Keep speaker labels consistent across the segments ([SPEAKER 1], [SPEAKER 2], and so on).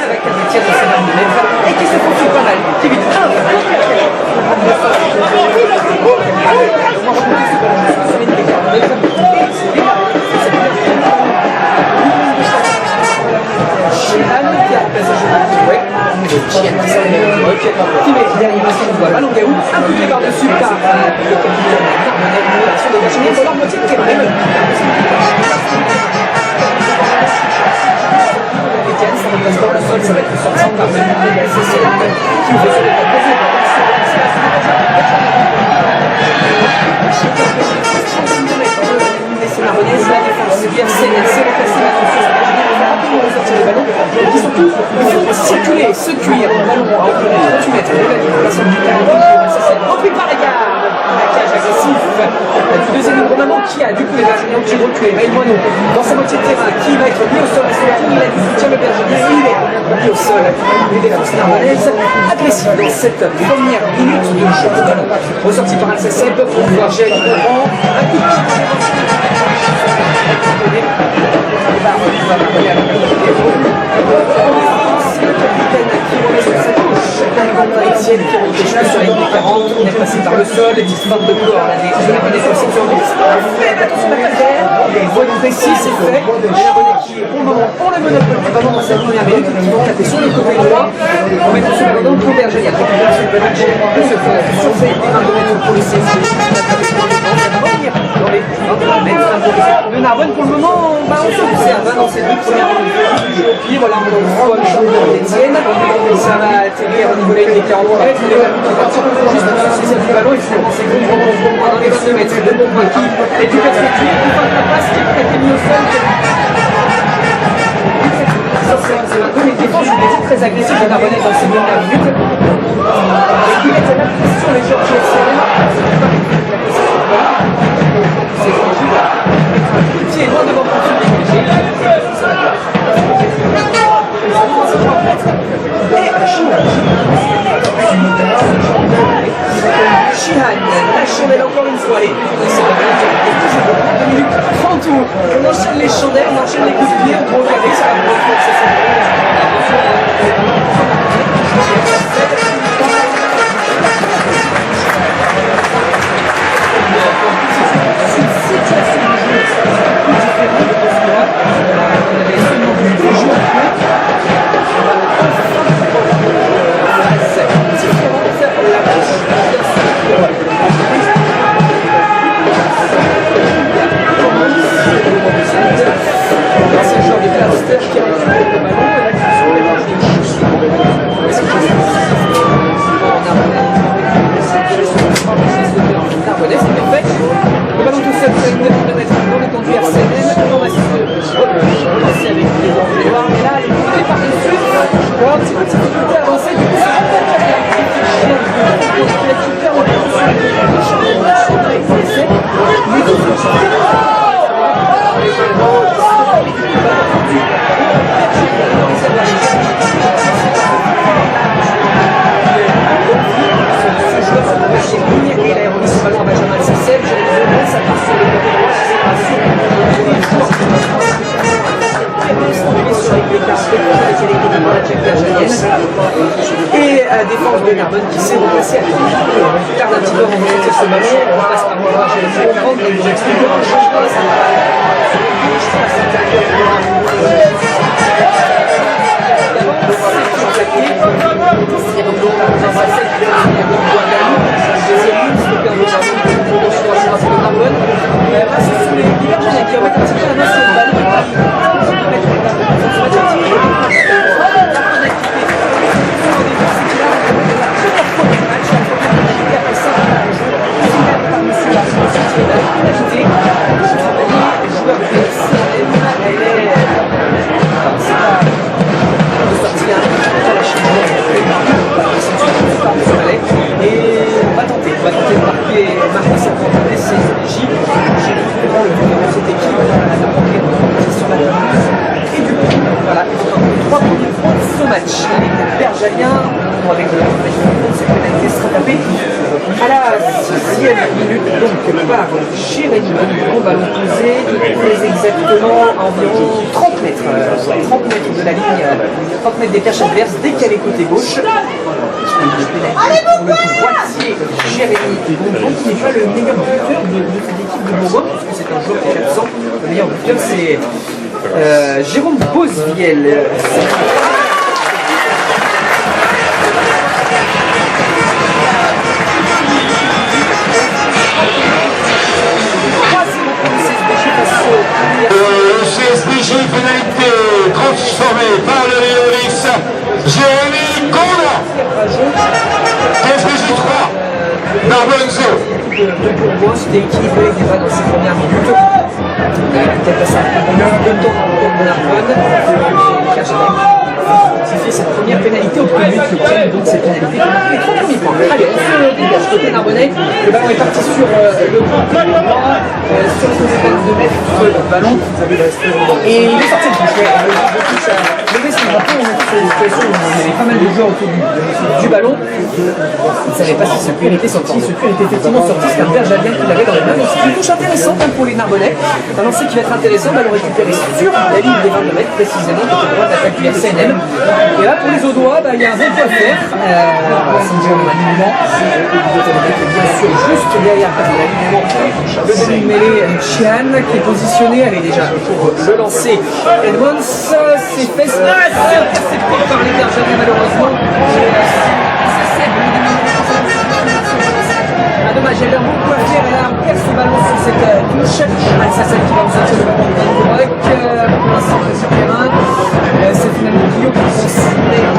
[SPEAKER 1] avec un des tirs de ses 22 mètres et qui se poursuit pas mal. Qui vite 1 qui a remplacé qui met derrière son doigt ballon Gaou, impliqué par-dessus par le capitaine Narbonnais, l'action de Machinier pour leur moitié de Kemrem. Etienne, ça repasse dans le sol, ça va être sorti par le CCL qui nous fait sur les pas c'est Narbonnais, c'est la défense, c'est bien CNC, le facile à rapidement ressortir le ballon, et puis surtout, il faut circuler, se cuire, le ballon à environ 38 mètres de la libération du terrain, ça c'est repris par la gare, la cage agressif, du deuxième numéro maintenant qui a du coup les Bergeriens qui reculent, Raymond dans sa moitié de terrain, qui va être mis au sol à son tour, il a du soutien le Bergerien, il est mis au sol, les défenses narbonnaises, agressives dans cette première minute de jeu de ballon, ressorti par un CCB pour pouvoir gérer le rang, un coup de pied. Etienne qui remonte les cheveux sur la ligne des 40, on est passé par le sol, les petites frappes de corps de la Bonnet aussi qui ont fait attention à la terre, les voies précis c'est fait, la Bonnet qui pour le moment prend le monopole du ballon dans sa première minute, qui vont taper sur le côté droit, on met sur le ballon dans le Berger, il y a récupération de Bonnet qui se fait surveiller des 22 mètres pour le CSC, dans les 21 mètres de Narbonne pour le moment, on s'observe dans ces deux premières minutes, au pied, voilà, on voit le champion d'Etienne, ça va atterrir au niveau de la ligne des 40 mètres, il va partir juste pour se saisir du ballon, et finalement c'est bon, dans les 22 mètres, le bon point qui est du perspective, une fois que la passe qui a été mis au sol. C'est maintenant les défenses étaient très agressives de Narbonnais dans ces dernières minutes. Et qui mettent la pression les joueurs qui c'est le pied est loin devant pour se dégager. Chihan, la chandelle encore une fois. C'est 2 minutes 30 tours. On enchaîne les chandelles, on enchaîne les coups de pied, on prend le carré, ça va prendre c'est le genre de Plaster qui a récupéré le ballon et là qui sont les marges de touche. Est-ce que Narbonnais, c'est bien fait. Le ballon tout seul, c'est une défense de mettre dans les conduits RCN. On va se avec les Anglais noirs. Et là, les coups par-dessus. On va un petit peu plus avancé. Du coup, ça va et défense de Narbonne qui s'est replacée à temps. Il tarde un petit peu avant de sortir ce ballon, on passe par le barrage et les 40 et vous explique comment on change pas ça. Et on va tenter de marquer cette rencontre, c'est J. J'ai vu vraiment cette équipe sur la défense. Et du coup, voilà, les 3 premiers points de ce match. Les Bergaliens, avec de la c'est pénalité sera tapé. À la 6e minute, donc par Jérémy, on va le poser exactement environ 30 mètres, 30 mètres de la ligne, 30 mètres des perches adverses, décalé côté gauche. Pour le droitier, Jérémy, donc qui n'est pas le meilleur buteur de cette équipe de Bourgogne, puisque c'est un joueur qui est absent. Le meilleur buteur, c'est Jérôme Bosviel.
[SPEAKER 2] CSPJ, pénalité transformée par le Léonis, Jérémy Gonda. CSPJ 3, Narbonneau.
[SPEAKER 1] De Bourgoin, c'était équilibré déjà dans ses premières minutes. Il a peut-être passé un peu de temps dans le de Narbonne. Qui fait cette première pénalité obtenue, qui obtient donc cette pénalité pendant les 30 premiers points. Allez, on se dégage côté Narbonnais. Le ballon est parti sur le côté droit, sur le côté de mètres le ballon. Et il est sorti de touche. Le mec, c'est un peu une situation où il y avait pas mal de joueurs autour du ballon. Il ne savait pas si ce puits était sorti. Ce puits était effectivement sorti. C'est un Bergalien qui l'avait dans les mains. Donc c'est une touche intéressante pour les Narbonnais. Un lancer qui va être intéressant. Ballon récupéré sur la ligne des 22 mètres, précisément, côté droit d'attaque du RCNM. Et là, pour les Audois, il y a un bon point à faire. Bien sûr, juste derrière l'alignement, le demi-mêlée Chian qui est positionné. Elle est déjà pour le lancer. Edmonds, ses fesses interceptées par les Bergaliens, malheureusement. Dommage, elle a beaucoup à faire, elle a perd ce ballon sur cette touche. C'est celle qui va nous sortir le ballon de Rock pour l'instant sur le terrain. C'est finalement Guillaume qui considère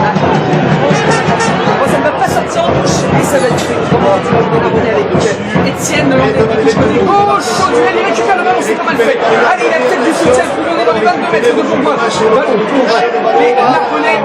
[SPEAKER 1] ça ne va pas sortir en touche et ça va être fait. Comment tu vas abonner avec Etienne Landais qui touche côté gauche. Au duel, il récupère le ballon, c'est pas mal fait. Allez, il a peut-être du soutien pour donner dans les 22 mètres de Bourgoin. Ballon pour les Narbonnais.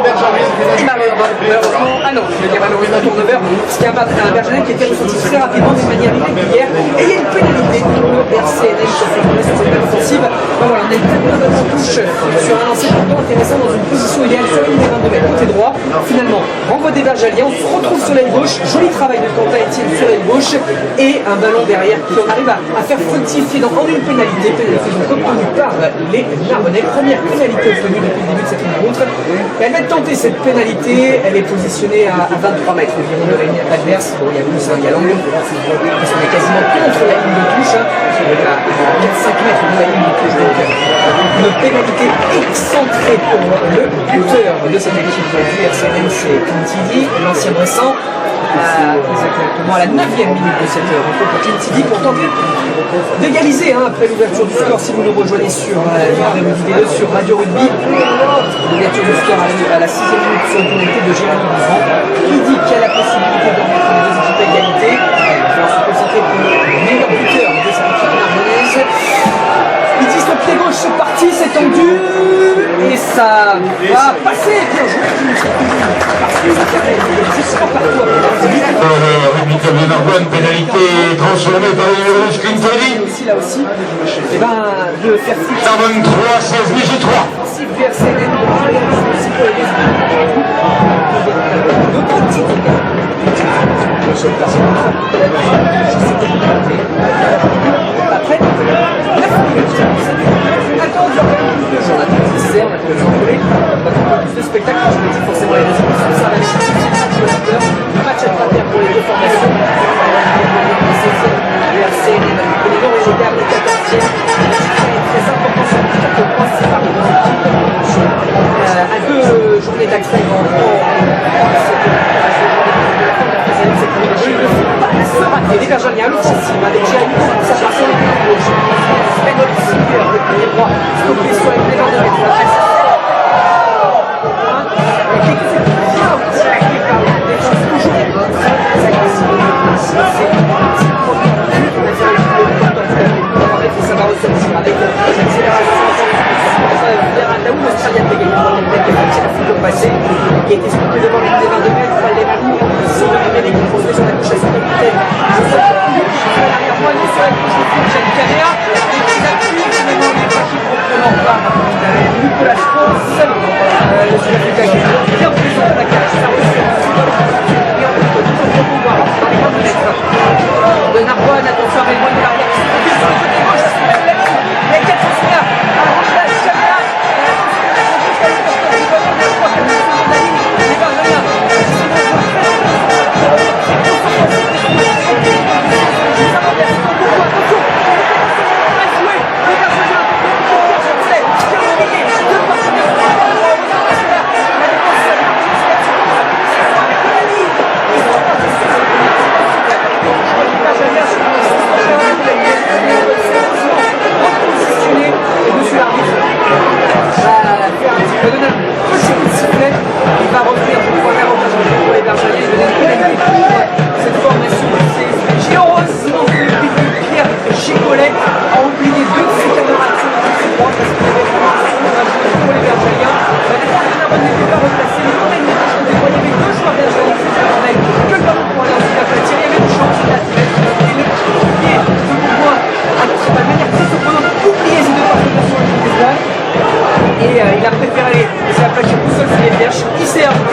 [SPEAKER 1] Et malheureusement, ah non, je vais dire malheureusement turnover, parce qu'il y a un Bergerac qui était ressorti très rapidement de manière irrégulière. Et il y a une pénalité pour le RCNM qui se fait sur cette balle offensive. Voilà, on a une très bonne balle en touche sur un lancer plutôt intéressant dans une position idéale sur une des 22 mètres côté droit. Finalement, renvoi des Bergaliens, on se retrouve sur l'aile gauche. Joli travail de Quentin Etienne sur l'aile gauche. Et un ballon derrière qui on arrive à faire fructifier dans une pénalité donc obtenue par les Narbonnais. Première pénalité obtenue depuis le début de cette rencontre. Elle va être tentée cette pénalité. Elle est positionnée à 23 mètres environ de la ligne adverse. Bon, il y a plus, il y a l'angle. Parce qu'on est quasiment contre la ligne de touche. À 4-5 mètres de la ligne de touche. Donc, une pénalité excentrée pour le buteur de cette équipe du RCNM, c'est Quintidi, l'ancien Bressan. Exactement à la 9e minute de cette rencontre pour Quintidi pour tenter d'égaliser après l'ouverture du score. Si vous nous rejoignez sur vidéo sur Radio Rugby, l'ouverture du score à la 6e minute sur une pénalité de Jérémy Bouffant. Il dit qu'il y a la possibilité de remettre les deux équipes à égalité. Il va se concentrer pour le meilleur buteur de cette équipe narbonnaise. Il dit le pied gauche, c'est parti, c'est tendu et ça va passer. Bien joué, parce que ça fait partout
[SPEAKER 2] Rugby Club de Narbonne, pénalité transformée par le numéro Quintidi.
[SPEAKER 1] Aussi là aussi, et ben de faire fructifier.
[SPEAKER 2] Narbonne 3, CSPJ 3.
[SPEAKER 1] Si VRCNM aussi pour les deux de petits dégâts. Après, 9 minutes. Attends, il y aura plus de gens, on a plus de dessert, on a plus de envolés, on a plus de spectacles. Je me dis forcément les deux équipes ça va être le match à travers pour les deux formations. Le RCNM avec les Nord et le Gard, le 14e. Très important sur le 4 points, c'est par à 2 journées d'accueil en se rater les Bergaliens à l'offensive avec Jérémy Bouffant, ça passe sur le côté gauche. Benol Silver, le pied droit, stoppé sur les 22 mètres. Ça va ressortir avec l'accélération vers un Daoud australien qui a gagné dans le mec qui a passé, qui a été stoppé devant les 22 mètres, les Malou, sur le mec qui posait sur la touche à son capitaine. Je sais pas qui sur l'arrière-moi, il est sur la touche de Jean Canéa, et qui appuie finalement les équipes reprenant par Nicolas France, le Sud-Africain qui est bien présent dans la cage, ça ressortit. Et en fait, tout au pouvoir, dans les 20 mètres.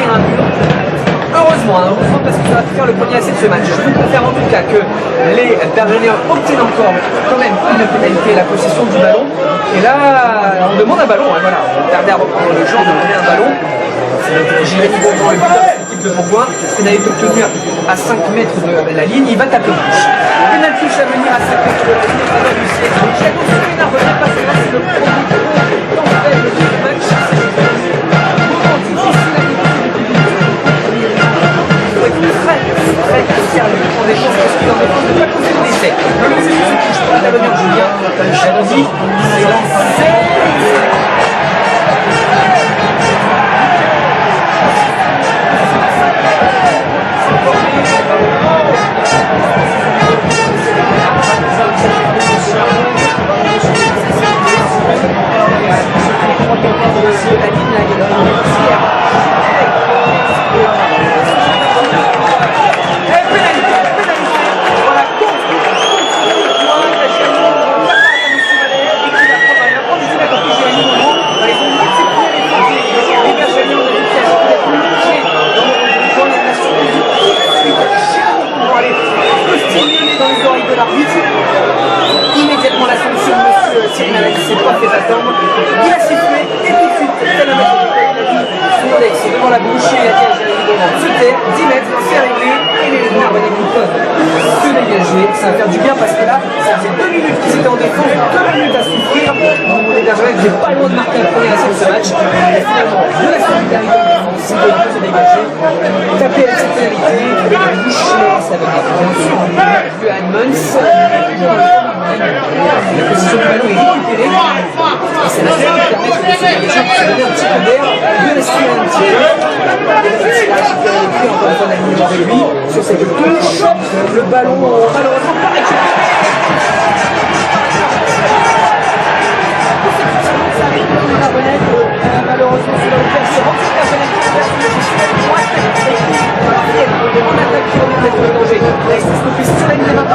[SPEAKER 1] derrière un mur. Heureusement, parce que ça va faire le premier essai de ce match. Je préfère en tout cas que les Bergeniens obtiennent encore quand même une pénalité, la possession du ballon. Et là, on demande un ballon. Hein, voilà, on tardait à reprendre le jeu, on demandait un ballon. Jérémy Bourgoin, le buteur de l'équipe de Bourgoin, pénalité obtenue à 5 mètres de la ligne, il va taper touche. Pénalité à venir à 5 mètres de la ligne, ça va réussir. Château se fait une revenir parce que là c'est le premier temps faible du match. Moment difficile à très sérieux en défense parce qu'il en défense de pas causer de l'essai. Le deuxième se touche pour intervenir Julien Chanozy. C'est lancé. Immédiatement la sanction de monsieur Sirinalek s'est pas fait attendre. Il a sifflé et tout de suite, tel un maître Simonex devant la bouche et il a dit à Jérémy Bourgoin se taire, 10 mètres, c'est réglé et les Narbonnais qui peuvent se dégager. Ça va faire du bien parce que là, ça faisait 2 minutes qu'ils étaient en défense, 2 minutes à souffrir. Les Bergeracs n'étaient pas loin de marquer un premier essai de ce match. Et finalement, de la solidarité en défense, ils peuvent se dégager, taper avec cette pénalité, avec la bouche, ça va bien sûr. Vu à Edmonds. La position du ballon est récupérée et c'est la seule qui permet de se dégager pour se donner un petit peu d'air, de respirer un petit peu. C'est là qui fait écrit encore une fois l'alignement avec lui sur cette touche. Le ballon malheureusement pas récupéré. Malheureusement c'est là où il se rentre la fenêtre on attaque qui remet peut-être le danger. Là il se stopper sur la ligne des mains.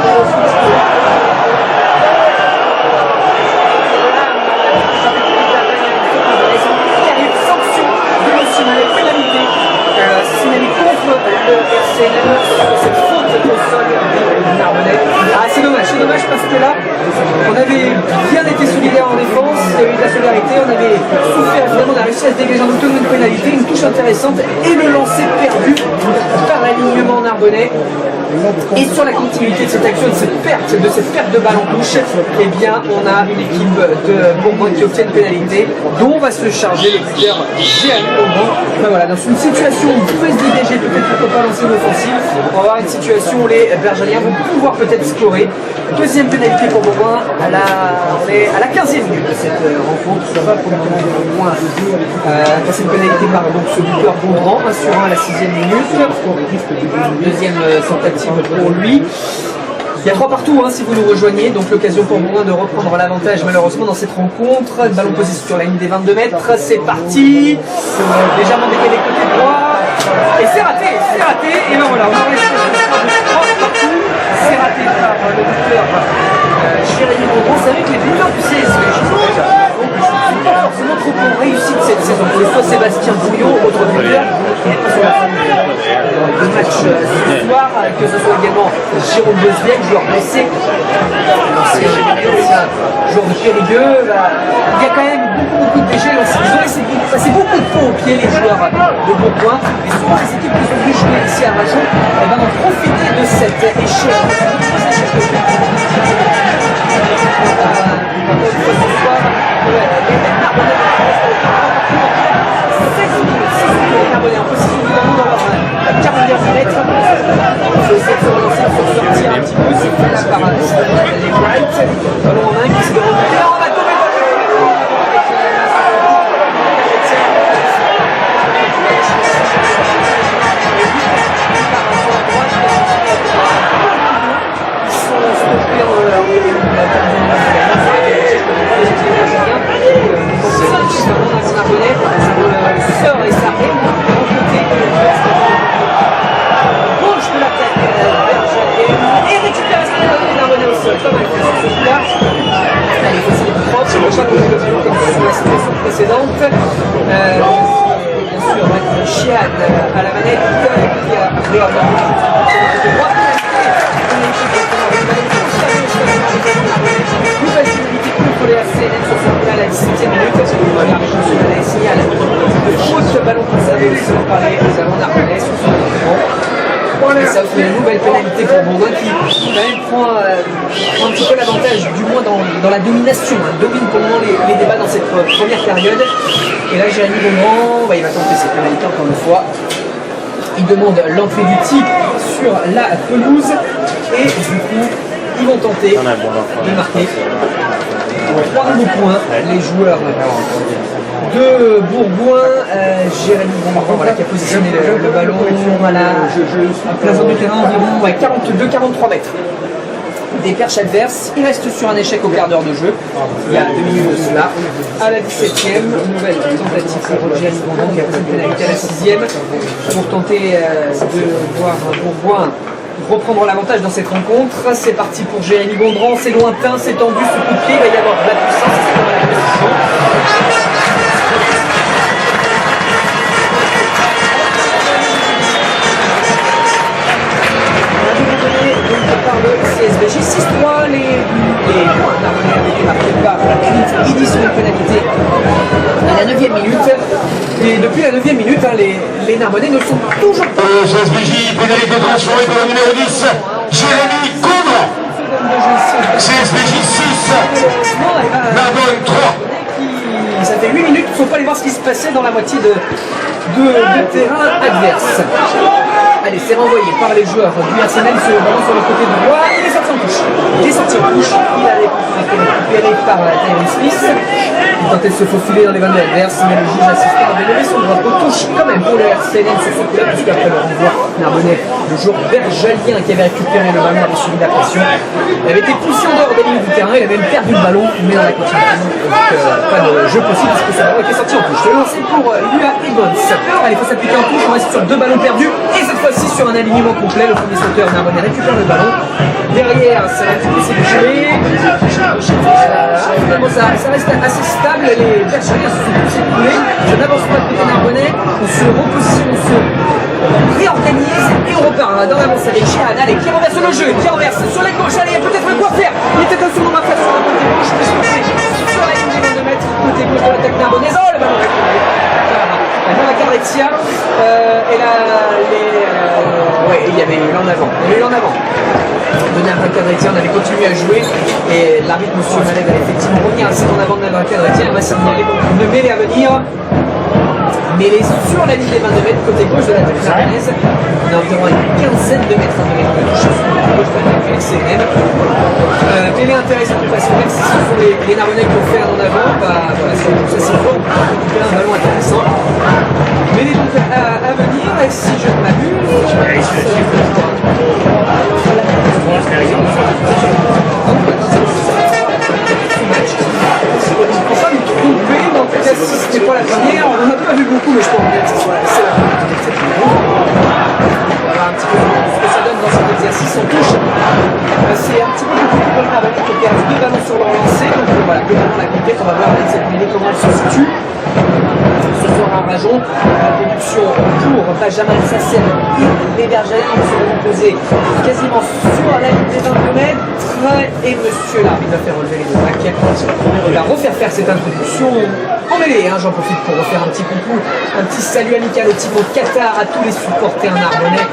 [SPEAKER 1] Cette faute au sol du Narbonnais. Ah, c'est dommage parce que là, on avait bien été solidaire en défense, il y avait eu de la solidarité, on avait souffert, finalement on a réussi à se dégager en obtenant une pénalité, une touche intéressante et le lancer perdu par l'alignement Narbonnais. Et sur la continuité de cette action, de cette perte de balle en touche, eh bien on a une équipe de Bourgoin qui obtient une pénalité dont va se charger le buteur Jérémy Bourgoin. Enfin, voilà, dans une situation où on peut se dégager, peut-être qu'on ne peut pas lancer une offensive, on va avoir une situation où les Bergeniens vont pouvoir peut-être scorer. Deuxième pénalité pour Bourgoin à la 15e minute de cette rencontre. Ça va pour le Bourgoin. Passer une pénalité par donc, ce buteur Bondran, 1-1 à la 6e minute. Deuxième tentative pour lui. Il y a 3 partout hein, si vous nous rejoignez, donc l'occasion pour Bourgoin de reprendre l'avantage malheureusement dans cette rencontre. Ballon posé sur la ligne des 22 mètres, c'est parti. Légèrement décalé côté droit. Et c'est raté. Et ben voilà, on a réussi à faire 3 partout. C'est raté par le buteur Jérémy Bourgoin. C'est vrai que les buteurs du CSV, je ne sont pas forcément trop en réussite cette saison. Des fois Sébastien Bouillon, autre buteur, qui n'est pas sur la fin du match ce soir, que ce soit également Jérôme Bosviec, joueur blessé, l'ancien joueur de Périgueux. Il y a quand même beaucoup de déchets. Ils ont laissé passer beaucoup de pots au pied les joueurs de Bourgoin. Et souvent les équipes qui sont venues jouer ici à Rajon vont profiter de cette échelle. En position évidemment dans leur 40e mètre. Je sais que ça va sortir un petit peu, c'est fait là par les Bright. Ballon en main qui essaie de remonter. On va tomber sort et s'arrête gauche de la tête et récupération de Narbonnais au sol comme là il faut essayer de prendre c'est le chat comme sur la situation précédente bien sûr Chiad à la manette qui a nouvelle pénalité contre les RCN sur ce coup-là, la 17e minute, parce que vous regardez la signal de fausse ballon conservé aussi par les Allemands d'Arbanais sur ce moment. Et ça fait une nouvelle pénalité pour Bourgogne qui quand même prend un petit peu l'avantage, du moins dans la domination. Domine pour le moment les débats dans cette première période. Et là, Jérémy Bongrand, il va tenter cette pénalité encore une fois. Il demande l'entrée du type sur la pelouse. Et du coup, ils vont tenter de marquer 3 nouveaux points. Les joueurs de Bourgoin, Jérémy Bongrand qui a positionné le ballon à la place du terrain environ 42-43 mètres des perches adverses. Il reste sur un échec au quart d'heure de jeu. Il y a 2 minutes de cela. À la 17e, nouvelle tentative pour Jérémy Bongrand qui a pris une pénalité à la 6e pour tenter de voir Bourgoin reprendre l'avantage dans cette rencontre. C'est parti pour Jérémy Bongrand, c'est lointain, c'est tendu, ce coup de pied, il va y avoir de la puissance, c'est dans la position. Par le CSBJ 6-3, les points d'Arbanais avaient été marqués par Idi sur une pénalité à la 9e minute. Et depuis la 9e minute, les Narbonnais ne sont toujours pas.
[SPEAKER 2] CSBJ, pénalité transformée par le numéro 10, Jérémy Bongrand. CSBJ 6, Narbonne 3.
[SPEAKER 1] Ça fait 8 minutes qu'il ne faut pas aller voir ce qui se passait dans la moitié de terrain adverse. Allez, c'est renvoyé par les joueurs du Arsenal, ce ballon sur le côté du droit, il est sorti en touche. Il est sorti en touche, il a été récupéré par Tyrone Smith. Il tentait de se faufiler dans les bandes adverses, mais le juge assistant avait levé son drapeau. Touche quand même pour le Arsenal sur ce coup-là, puisqu'après le renvoi, Narbonnais, le joueur bergalien qui avait récupéré le ballon, avait subi la pression. Il avait été poussé en dehors des lignes du terrain, il avait même perdu le ballon, mais dans la continuation, pas de jeu possible, puisque ce ballon était sorti en touche. Le lancer pour Lua Edmonds. Allez, il faut s'appliquer en touche, on reste sur 2 ballons perdus, et cette fois-ci sur un alignement complet, le premier sauteur Narbonnais récupère le ballon. Derrière, ça va essayer de jouer. Finalement, ça reste assez stable, les Bergeriens se sont tous écoulés, ça n'avance pas de côté Narbonnais, on se repositionne, on se réorganise et on repart dans l'avance avec Chiad, allez, qui renverse le jeu, qui renverse sur la gauche, allez, il y a peut-être un quoi faire, il était un second marquage sur la côté gauche, mais sur la ligne de 2 mètres, côté gauche de l'attaque narbonnaise, oh le ballon récupéré. Dans la Carletia, et là, il y avait eu l'en avant. Il y avait eu l'en avant. De Navra Carletia, on avait continué à jouer et l'arbitre, M. Maled, a effectivement revenir assez en avant de Navra Carletia. On va signaler donc une mêlée à venir. Mêlée sur la ligne des 22 mètres, côté gauche de l'attaque narbonnaise. On a environ une quinzaine de mètres de touche sur le côté gauche de l'attaque FCN. Mêlée intéressante parce que même si ce sont les Narbonnais qui ont fait un en avant, bah voilà, ça c'est fort, on peut récupérer un ballon intéressant. Mêlée donc à venir, et si je ne m'abuse, il ne faut pas me tromper, mais en tout cas si ce n'était pas la première, on n'en a pas vu beaucoup, mais je pense bien que c'est la première de cette vidéo. On va voir un petit peu ce que ça donne dans cet exercice en touche. C'est un petit peu plus compliqué pour le Narbonnais qui perd 2 ballons sur leur lancée, donc voilà, globalement la conquête, on va voir avec cette mêlée comment elle se situe. Ce soir à Rajon, la déduction pour Benjamin Sassen et les Bergeriens se vont poser quasiment sur la ligne des 22 mètres. Et monsieur l'arbitre va faire relever les 2 bacs. Il va refaire faire cette introduction en mêlée. J'en profite pour refaire un petit coucou, un petit salut amical au Timon Qatar, à tous les supporters narbonnais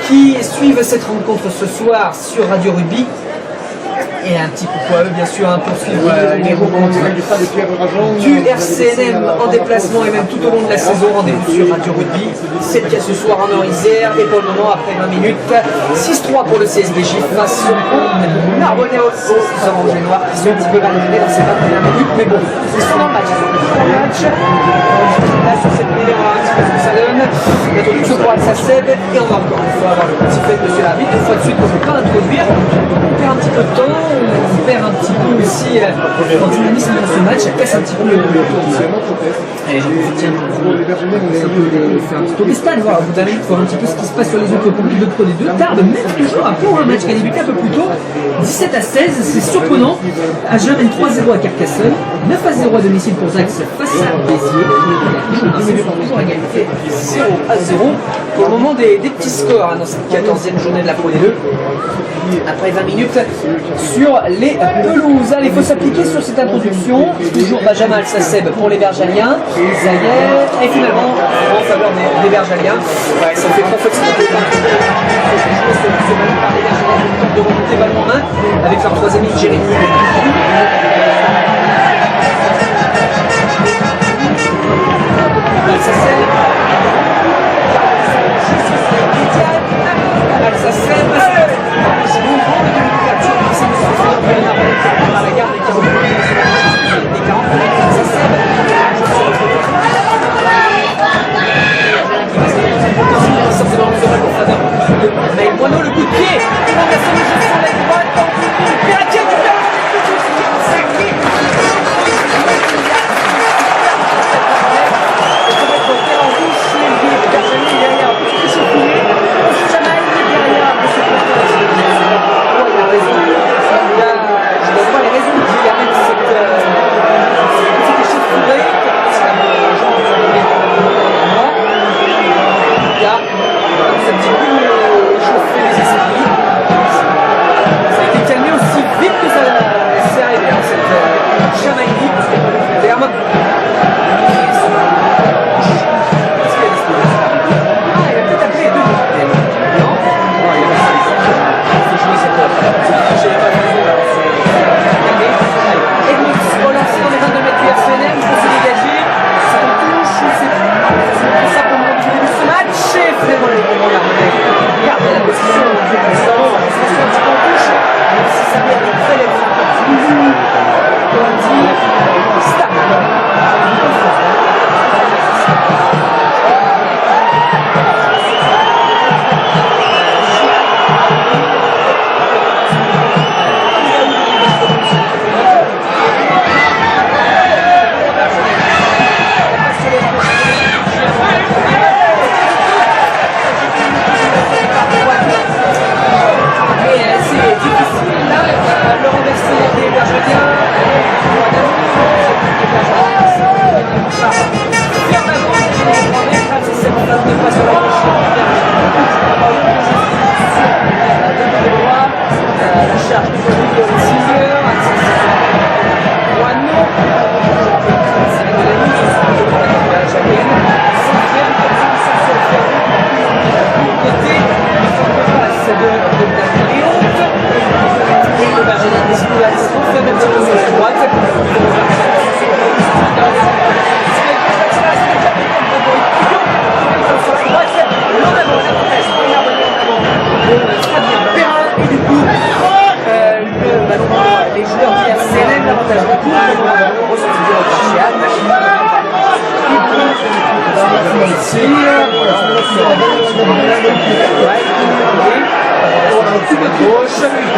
[SPEAKER 1] qui suivent cette rencontre ce soir sur Radio Rugby. Et un petit coucou à eux, bien sûr, pour suivre les rencontres du RCNM en déplacement et même tout au long de la saison. Rendez-vous sur Radio Rugby. 7K ce soir en Nord-Isère. Et pour le moment, après 20 minutes, 6-3 pour le CSBJ face au Narbonnais aux Orange et Noirs qui sont un petit peu malmenés dans ces 20 premières minutes. Mais bon, ils sont dans le match. Ils sont dans le match. Là, sur cette mêlée, on va voir un petit peu ce que ça donne. L'introduction pour Al-Sassed. Et on va encore une fois avoir le petit fait de M. l'arbitre. Une fois de suite, on ne peut pas introduire. On perd un petit peu de temps. on perd un petit peu aussi en dynamisme dans ce match, ça casse un petit peu le tour. Et j'ai effectivement fait un petit tour des stades, voir au bout d'un minute, voir un petit peu ce qui se passe sur les autres groupes de Pro D2. Tarbes mène toujours pour un match qui a débuté un peu plus tôt, 17-16, c'est surprenant. Agen mène 3-0 à Carcassonne, 9-0 à domicile pour Zax face à Béziers. Toujours à égalité 0-0 pour le moment des petits scores dans cette 14e journée de la Pro D2. Après 20 minutes sur les pelouses. Allez, il faut s'appliquer sur cette introduction. Toujours Benjamin Alsaceb pour les Bergaliens. Zayer. Et finalement, en faveur des Bergaliens. Ouais, ça fait 3 fois que c'est par les Bergaliens qui tentent de remonter ballon en main avec leur troisième ligne Jérémy. Alsaceb. Moineau, le coup de pied, il va passer le jeu sur la droite, Perratier qui perd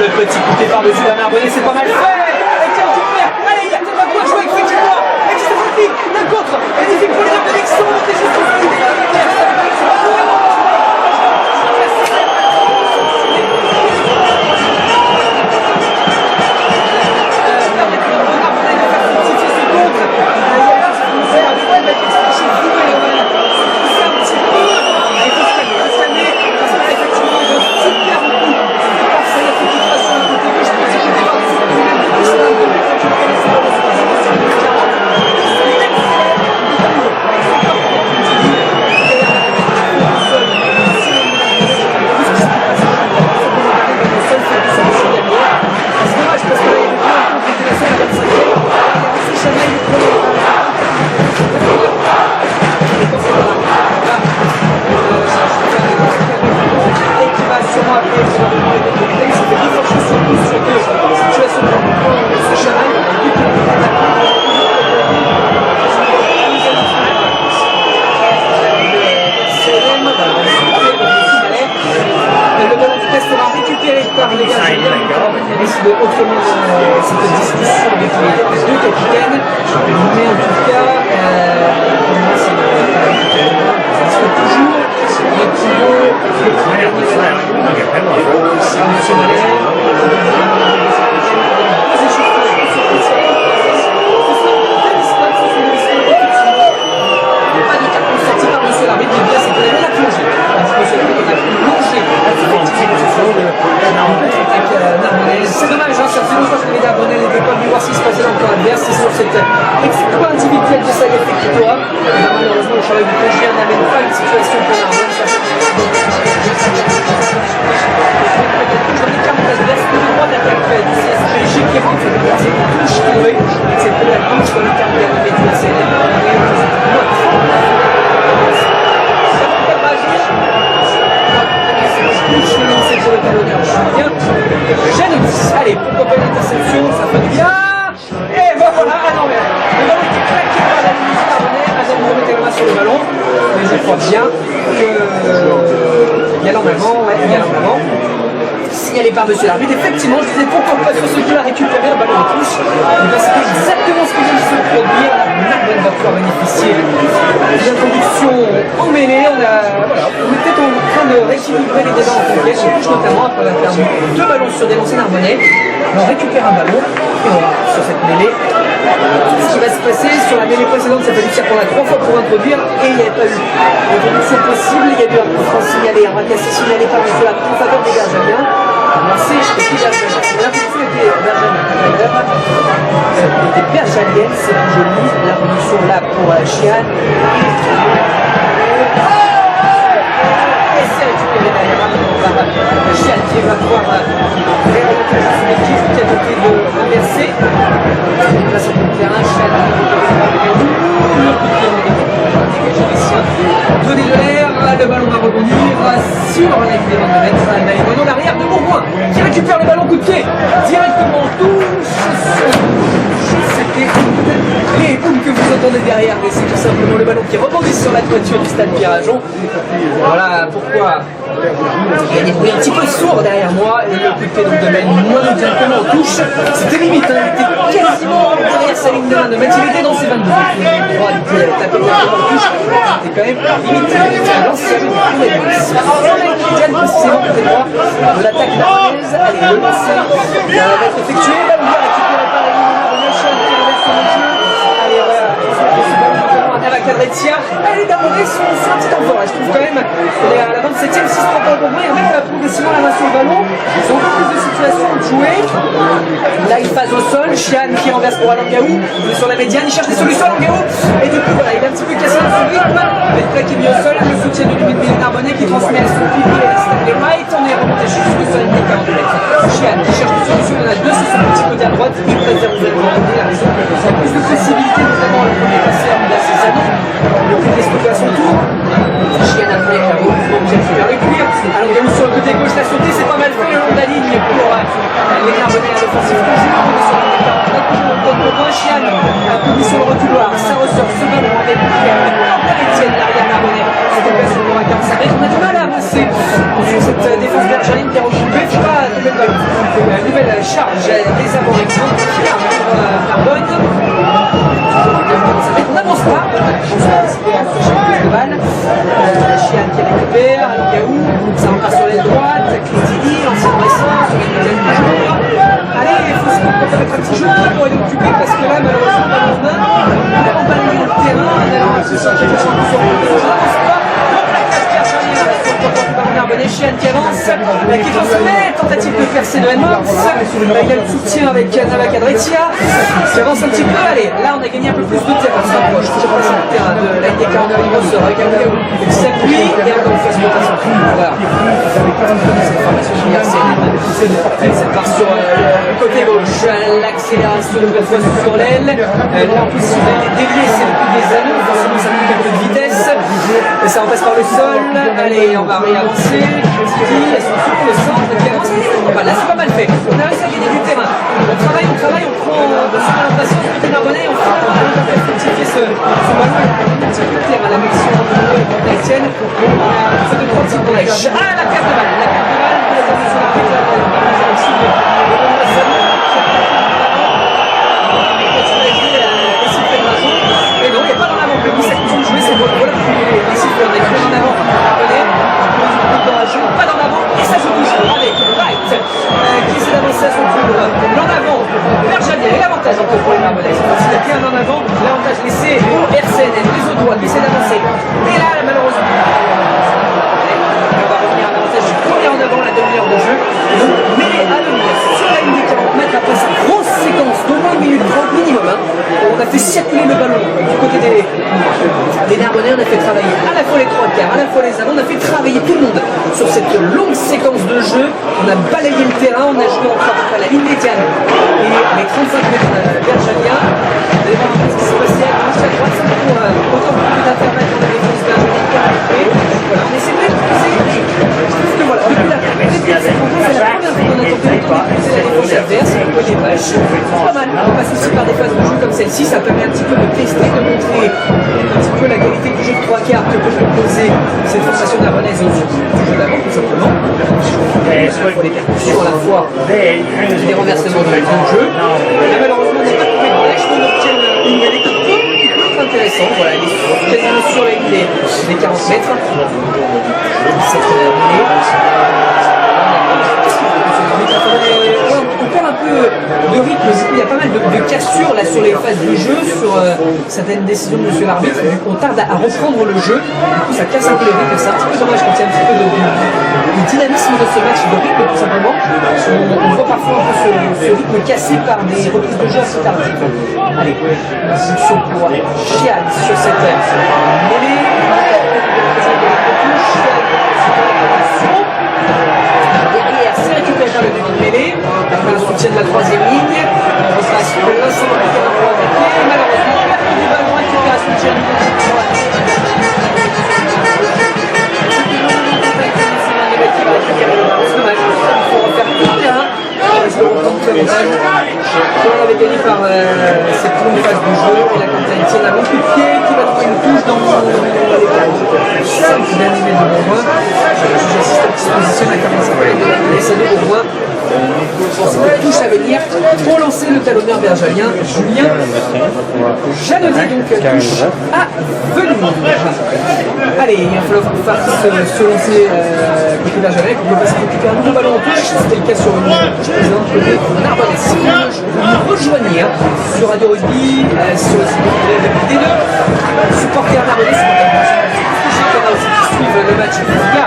[SPEAKER 1] Le petit côté par-dessus la Narbonnais, c'est pas mal fait. Et tiens, tu peux faire. Allez, il y a peut-être un coup à jouer avec effectivement. Et c'est magnifique. La contre. Magnifique pour les Narbonnais qui sont montés jusqu'au bout des risque de autrement cette discussion avec les deux capitaines. Mais en tout cas, pour moi, c'est toujours les pivots pas de carte constaté par monsieur l'arbitre, mais bien c'est que la plongée. Monsieur l'arbitre a plongé c'est dommage, hein, ça fait longtemps que les Narbonnais n'étaient pas venus voir ce qui se passait dans le camp adverse. C'est sur cette exploit individuel de Saïd Fekitoa. Malheureusement, le travail du congé n'amène pas une situation pour Narbonne. J'en ai 40 adverses, le droit d'attaque du CSPJ qui rentre, c'est une touche qui est c'est peut-être la touche sur le terme de la médiation. Allez, pourquoi pas une interception, ça fait bien. Et voilà, ah non mais le ballon était claqué par la ligne du Narbonnais, Adam vous remettez la main sur le ballon, mais je crois bien que il y a l'en avant, ouais, il y a l'en avant. Signalé par monsieur l'arbitre, effectivement, je disais pourquoi pas sur ce qui a récupéré le ballon de touche. Et bien c'est exactement ce qui vient de se produire. Narbonne va pouvoir bénéficier d'une introduction en mêlée. On est peut-être en train de rééquilibrer les débats en conquête, notamment après avoir perdu 2 ballons sur des lancers narbonnais. On récupère un ballon et on va sur cette mêlée. Ce qui va se passer sur la mêlée précédente, ça fait du tir qu'on a 3 fois pour introduire et il n'y avait pas eu d'introduction possible. Il y a eu un coup franc signalé, un racassé signalé par monsieur l'arbitre en faveur des Gardiens. Lancé, je sais pas si l'introduction était bergalienne, c'est plus joli. L'introduction là pour Chian. Et c'est récupéré derrière Chian qui va pouvoir réorienter son équipe qui a tenté de renverser. Là sur le terrain, Chian le coup de pied négatif pour dégager les siens. Donner de l'air, le ballon va rebondir sur la ligne des 22 mètres. Maïmono l'arrière de Bourgoin qui récupère le ballon coup de pied directement en touche. C'était les boules que vous entendez derrière, mais c'est tout simplement le ballon qui rebondit sur la toiture du stade Pierre-Ajon. Voilà pourquoi il y a des bruits un petit peu sourds derrière moi et le coup de pied donc de Maïmono directement en touche. C'était limite, hein, il était quasiment derrière sa ligne de 22 mètres, il était dans ses 22 mètres. Il était tapé directement en touche, c'était quand même limite. L'ancienne précisément côté droit de l'attaque narbonaise. Allez, le lancer va être effectué. Là, on va récupérer par la ligne de Chien qui renverse le jeu. Allez, voilà, à la Cadretia. Les Narbonnais sont un petit enfant là, je trouve quand même. On est à la 27e, 6-3 pour moi. Il remet progressivement la main sur le ballon. Ils ont un peu plus de situations de jouer. Là, il phase au sol. Chian qui renverse pour Alangaou. Il est sur la médiane, il cherche des solutions. Alangaou. Et du coup, voilà, il a un petit peu cassé dans son rythme. Le plat qui est mis au sol. Le soutien du limite des Narbonnais qui transmet à son pied et Stanley White. On est remonté jusqu'au sol des 40 mètres. Chian qui cherche des solutions. Il y en a 2 sur son petit côté à droite. Il préfère vous avez la raison. Il y a plus de possibilités, notamment le premier passeur de ces années. Le prix des stockés à son tour. Chian a fait qui récupère le cuir. Alangaou sur le côté gauche, la sauté, c'est pas mal fait le long de la ligne pour les Narbonnais à l'offensive. Chian a publié sur le reculoir, ça ressort ce ballon avec Etienne, l'arrière Narbonnais. Cette occasion pour un 45 mètres. On a du mal à avancer sur cette défense bergerine qui est regroupée. C'est pas une nouvelle charge des Arborexiens qui a Narbonne. On n'avance pas. De balle. Chian qui récupère, Alangaou, ça repart sur les droites, Christini, l'ancien Bresson, sur les deuxièmes joueurs. Allez, il faut se mettre un petit jeu pour aller occuper parce que là, malheureusement, pas en main. On va emballer le terrain, on a un souci qui est sur le pas. Le plaquage bergerien sur le porte par Narbonnais, Chian qui avance, qui transmet, tentative de percer de Edmonds. Il y a le soutien avec Nava Cadretia qui avance un petit peu. Allez, là, on a gagné un peu plus de terrain. On se rapproche sur le terrain de la NDK en Origos, avec Alangaou qui s'appuie et encore une fois, voilà. Cette formation cette part sur le côté gauche, l'accélération de nouvelle fois sur l'aile. Là en plus il est délié, c'est depuis des années, forcément ça prend un peu de vitesse. Et ça repasse par le sol. Allez, on va réavancer. Titi, elles sont sur le centre qui avance. Là c'est pas mal fait. On a réussi à gagner du terrain. On travaille, on prend de l'orientation du côté Narbonnais. On arrive à faire fructifier ce ballon. Un petit peu de terrain, la mission de Etienne. On a un peu de petite brèche. Ah, la perte de balle. La perte de balle. sur cette longue séquence de jeu. On a balayé le terrain, on a joué encore à la ligne médiane et les 35 mètres bergaliens. Vous allez voir un peu ce qui s'est passé à gauche, à droite, c'est pour autant beaucoup d'intermètres dans la défense bergalienne qui a arrivé. Voilà. Mais c'est vrai que je trouve que voilà, depuis la première fois qu'on a tenté d'utiliser la défense adverse, on peut des vaches. C'est pas mal, on passe aussi par des phases de jeu comme celle-ci, ça permet un petit peu de tester, de montrer un petit peu la qualité du jeu de 3 quarts que peut proposer cette formation narbonnaise au jeu d'avant, tout simplement. Pour les percussions à la fois des renversements de jeu. Et malheureusement, on n'a pas trouvé de brèche, mais on obtient une mêlée qui peut être intéressante. Voilà, elle est quasiment sur la ligne des 40 mètres. Cette mêlée. On perd un peu de rythme, il y a pas mal de cassures là sur les phases de jeu, sur certaines décisions de monsieur l'arbitre, on tarde à reprendre le jeu, du coup ça casse un peu le rythme, c'est un petit peu dommage quand il y a un petit peu de dynamisme de ce match, de rythme tout simplement. On voit parfois un peu ce rythme cassé par des reprises de jeu assez tardives. Allez, impulsion pour Chial sur cette mêlée. Derrière, c'est récupéré par le début de mêlée. Après le soutien de la troisième ligne. On repasse l'ensemble du terrain pour attaquer. Malheureusement, perte du ballon, récupération de Chial. C'est dommage. Il faut refaire tout le terrain. On avait gagné par cette longue phase de jeu. Et là, quand il tient un bon coup de pied qui va trouver une touche dans les 5 derniers mètres de Bourgoin. J'assiste qui se positionne à 45 mètres de l'SAD Bourgoin. C'est une touche à venir pour lancer le talonneur bergalien Julien Janody, donc touche à venir. Allez, il va falloir se lancer côté bergalien, on peut passer récupérer un nouveau ballon en touche, c'était le cas sur une touche précédente côté Narbonnais. Si vous nous rejoignez sur Radio Rugby, sur le site des deux supporters Narbonnais, c'est qui suivent le match via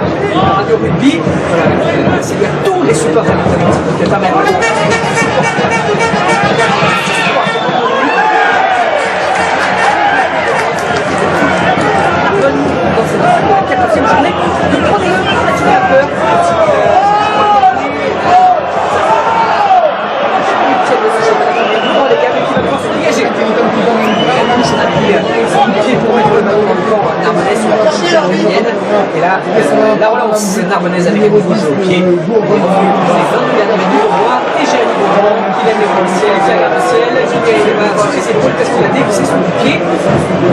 [SPEAKER 1] Radio Rugby. Voilà, c'est bien tous les supporters notamment. Donc il y a pas mal de dans cette 14e journée de Pro D2 qui a peur. Les gars, qui va pouvoir se dégager. On a pris son pied pour mettre le ballon dans le camp narbonnais sur la touche arménienne. Et là, la relance narbonnaise avec les rouges au pied. Les 20 derniers minutes, on voit et Jérémy Beaumont qui lève les bras au ciel, qui regarde le ciel. Julien il va sur ses épaules parce qu'il a dévissé son pied.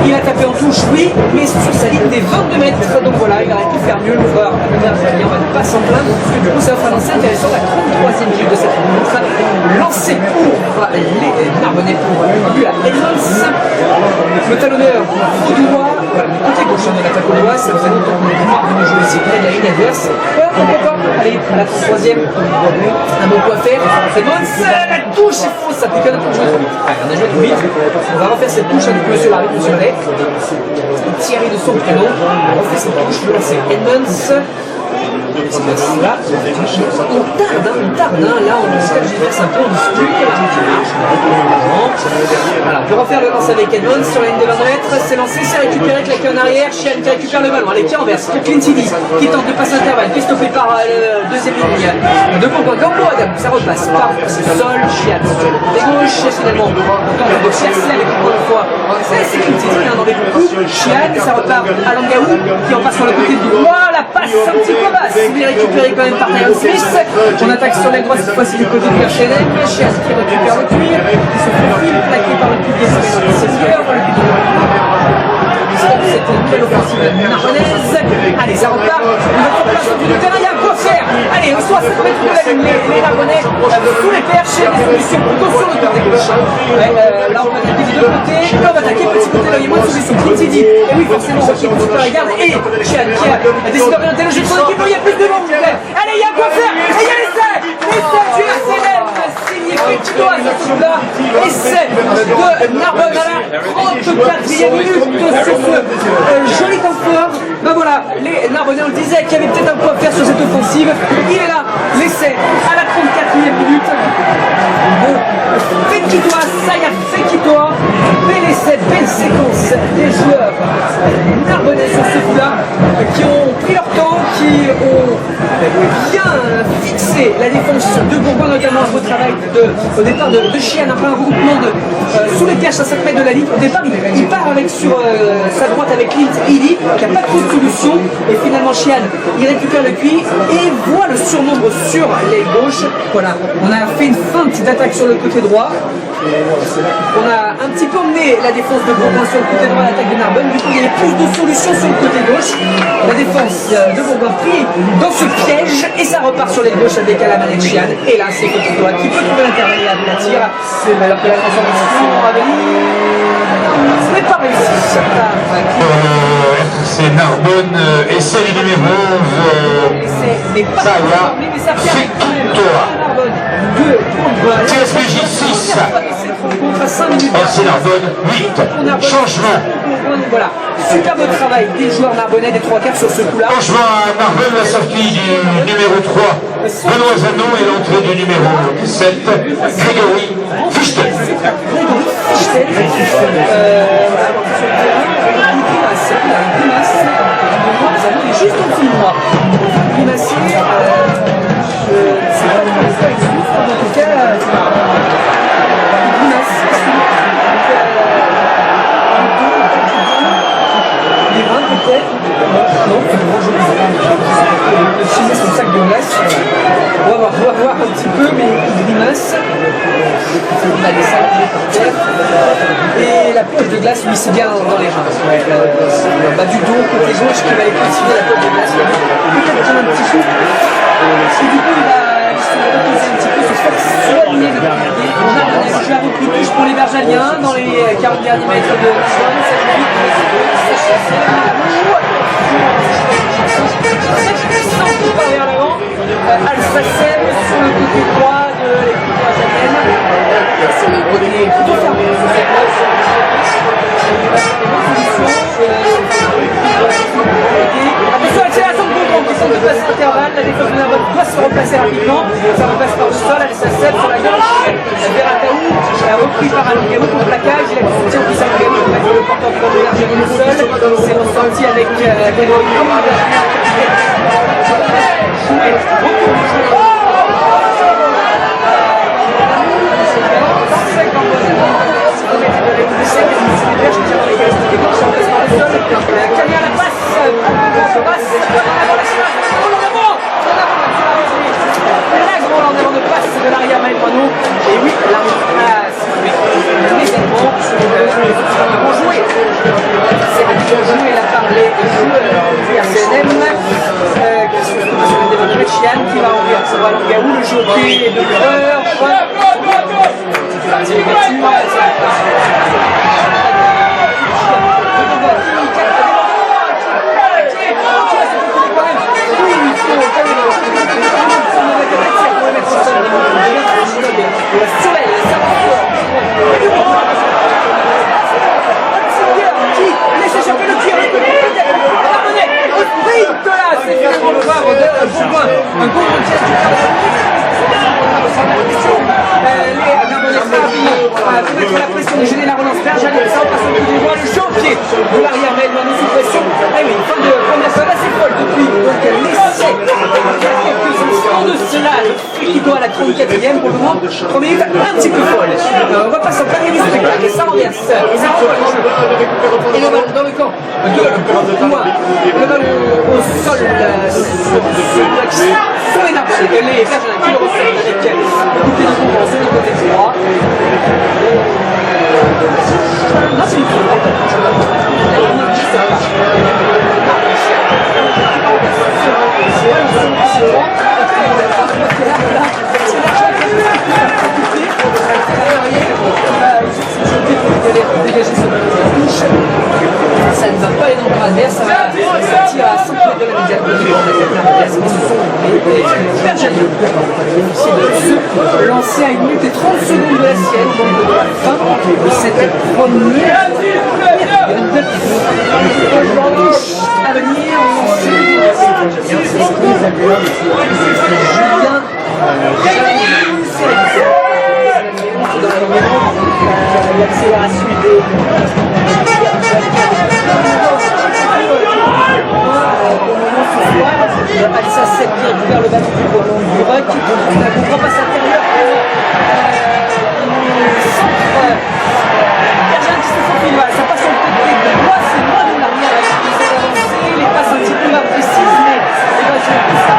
[SPEAKER 1] Il a tapé en touche, oui, mais sur sa ligne des 22 mètres. Donc voilà, il aurait pu faire mieux. Le joueur, on va pas s'en plaindre. Parce que du coup, ça va faire un lancer intéressant. La 33e minute de cette rencontre. Lancé pour les Narbonnais pour lui à Edmonds. Le talonneur Audois, voilà, le côté gauche de l'attaque Audois, ça faisait longtemps qu'on était voir venir jouer ici près de la ligne adverse. Pourquoi pas? Allez, à la 3e, un bon coup à faire. Edmonds, la touche est fausse, ça pique un peu joué trop vite. Allez, on a joué trop vite. On va refaire cette touche avec monsieur l'arbitre, monsieur Ray. Thierry de son prénom. On refait cette touche, le lancer Edmonds. Là, on tarde, là on tergiverse un peu, on discute, qui marche. Voilà, on peut refaire le lance avec Edmonds sur la ligne de 20 mètres, c'est lancé, c'est récupéré, claqué en arrière, Chian qui récupère le ballon, allez qui renverse, Clint Sidi qui tente de passer intervalle, qui est stoppé par le deuxième ligne, de Bourgoin, Gambo Adam, ça repasse par le sol, Chian sur le côté gauche, et finalement, on tente de chercher avec encore une fois, c'est Clint Sidi dans les coups, Chian, ça repart à Langaou, qui en passe sur le côté du droit, la passe un petit peu basse, il est récupéré quand même par Ryan Smith. On attaque sur l'aile droite cette fois-ci du côté de Gerchenem. Chiaz qui récupère le cuir, qui se profile, plaqué par le cuir des Seigneurs, le cuir de cette belle offensive narbonnaise. Allez, ça repart. Il va faire place au du terrain, il y a un quoi faire. Allez, au 60 mètres de la ligne, les Narbonnais sous les perches, des solutions plutôt sur le côté gauche. Là, on va attaquer des deux côtés. Là, on va attaquer petit côté, là, il y a moins de solutions. Clintidi, et oui, forcément, qui est super la garde. Et Chian qui a décidé d'orienter le jeu de son équipe. Il y a plus de monde, allez, il y a quoi faire. Et il y a l'essai du RCN signé Fétidois à ce là. Essai de Narbonne à la 34e minute sur ce joli temps fort. Ben voilà, les Narbonnais, on le disait, qu'il y avait peut-être un coup à faire sur cette offensive. Il est là, l'essai à la 34e minute. Fétidois, Saya Fétidois. Bel essai, belle séquence des joueurs narbonnais sur ce coup-là, qui ont pris leur temps, qui ont bien fixé la défense de Bourgoin, notamment un beau travail au départ de Chian, après un regroupement sous les pièges à 5 mètres de la ligne. Au départ, il part avec sur sa droite avec Lint Ili, qui n'a pas trop de solution, et finalement Chian, il récupère le QI et voit le surnombre sur l'aile gauche. Voilà, on a fait une feinte d'attaque sur le côté droit. On a un petit peu emmené la défense de Bourgoin sur le côté droit à l'attaque de Narbonne. Du coup, il y avait plus de solutions sur le côté gauche. La défense de Bourgoin pris dans ce piège et ça repart sur l'aile gauche avec Alaman et Chian. Et là, c'est côté droit qui peut trouver l'intervalle de la tire. Alors que la transformation a ce n'est pas réussi.
[SPEAKER 2] C'est Narbonne et c'est le numéro 11. Ça va, c'est Narbonne 2 contre TSBJ 6. C'est Narbonne 8. Changement.
[SPEAKER 1] Voilà, super beau travail des joueurs narbonnais des 3 quarts sur ce coup-là.
[SPEAKER 2] Changement à Narbonne, la sortie du numéro 3, Benoît Zanon, et l'entrée du numéro 7, Grégory Fichtel.
[SPEAKER 1] Grégory Fichtel. Il est juste en dessous de moi. Grimacé, c'est pas mon effet avec lui, en tout cas, il grimace. Il est 20 peut-être. Non, le chimé son sac de glace. On va voir un petit peu, mais il grimace. Il a des sacs par terre. Et la poche de glace, lui, c'est bien dans les reins. Du dos, côté gauche, qui va aller cultiver la poche de glace. Peut-être qu'il y a un petit coup. Et du coup, il va se reposer un petit peu, se faire soigner de regarder. Je la recrute pour les Bergaliens dans les 40 derniers mètres de Lisbonne. Cette puissance qui part vers l'avant. Alsacem sur le côté droit de l'équipe bergalienne. C'est le côté plutôt fermé. Attention, accélération de Bourgoin qui semble passer l'intervalle. La défense de Narbonne doit se replacer rapidement. Ça repasse par le sol. Alsacem sur la gauche. Verataou a repris par Alongaou pour le plaquage. Il a du soutien qui s'Alongaou. Il a fait le porteur du ballon Bergeron au sol. C'est ressenti avec Grégory. Camille à la passe, en avant de passe de l'arrière Maël-Mano. Et oui, l'arrière passe immédiatement. Bon joué. C'est bien joué, il a parlé des joueurs du RCNM. Qu'est-ce que je peux passer le débat de Chian qui va enlever à Langaou, le jockey de l'heure. C'est négatif. Laisse échapper le tir. C'est finalement le Havre de Bourgoin. Un bon tir. Les Narbonnais pour mettre la pression et gêner la relance. Bergeron, ça passe au coup du doigt. Le chantier de l'arrière Maël-Mano sous pression. Ah oui, fin de première phase assez folle depuis. Donc l'essai, quelques instants de cela. Qui doit à la 34e pour le moment. 3 minutes un petit peu folle. On va pas s'en parler du spectacle et ça renverse. Et ça renvoie le jeu. Et le ballon dans le camp de loin. Le ballon au sol sur les Narbonnais. Les Bergeracs qui le recèlent avec le bouquet de Bourgoin sur le côté droit. Non, c'est une faute. Ça ne va pas aller dans le bras adverse, ça va sortir à 5 mètres de la médiane de ce sont les Bergaliens qui bénéficient de ce lancer à 1 minute et 30 secondes de la sienne, donc de la fin de cette première à venir. L'accélération Alsace 7 qui récupère le ballon du Ruck. On a comprend passe intérieur pour centre. Gardien qui se faufile, voilà, ça passe sur le côté droit, c'est loin de l'arrière. Il essaie d'avancer, les passes un petit peu imprécises, mais il va jouer plus ça.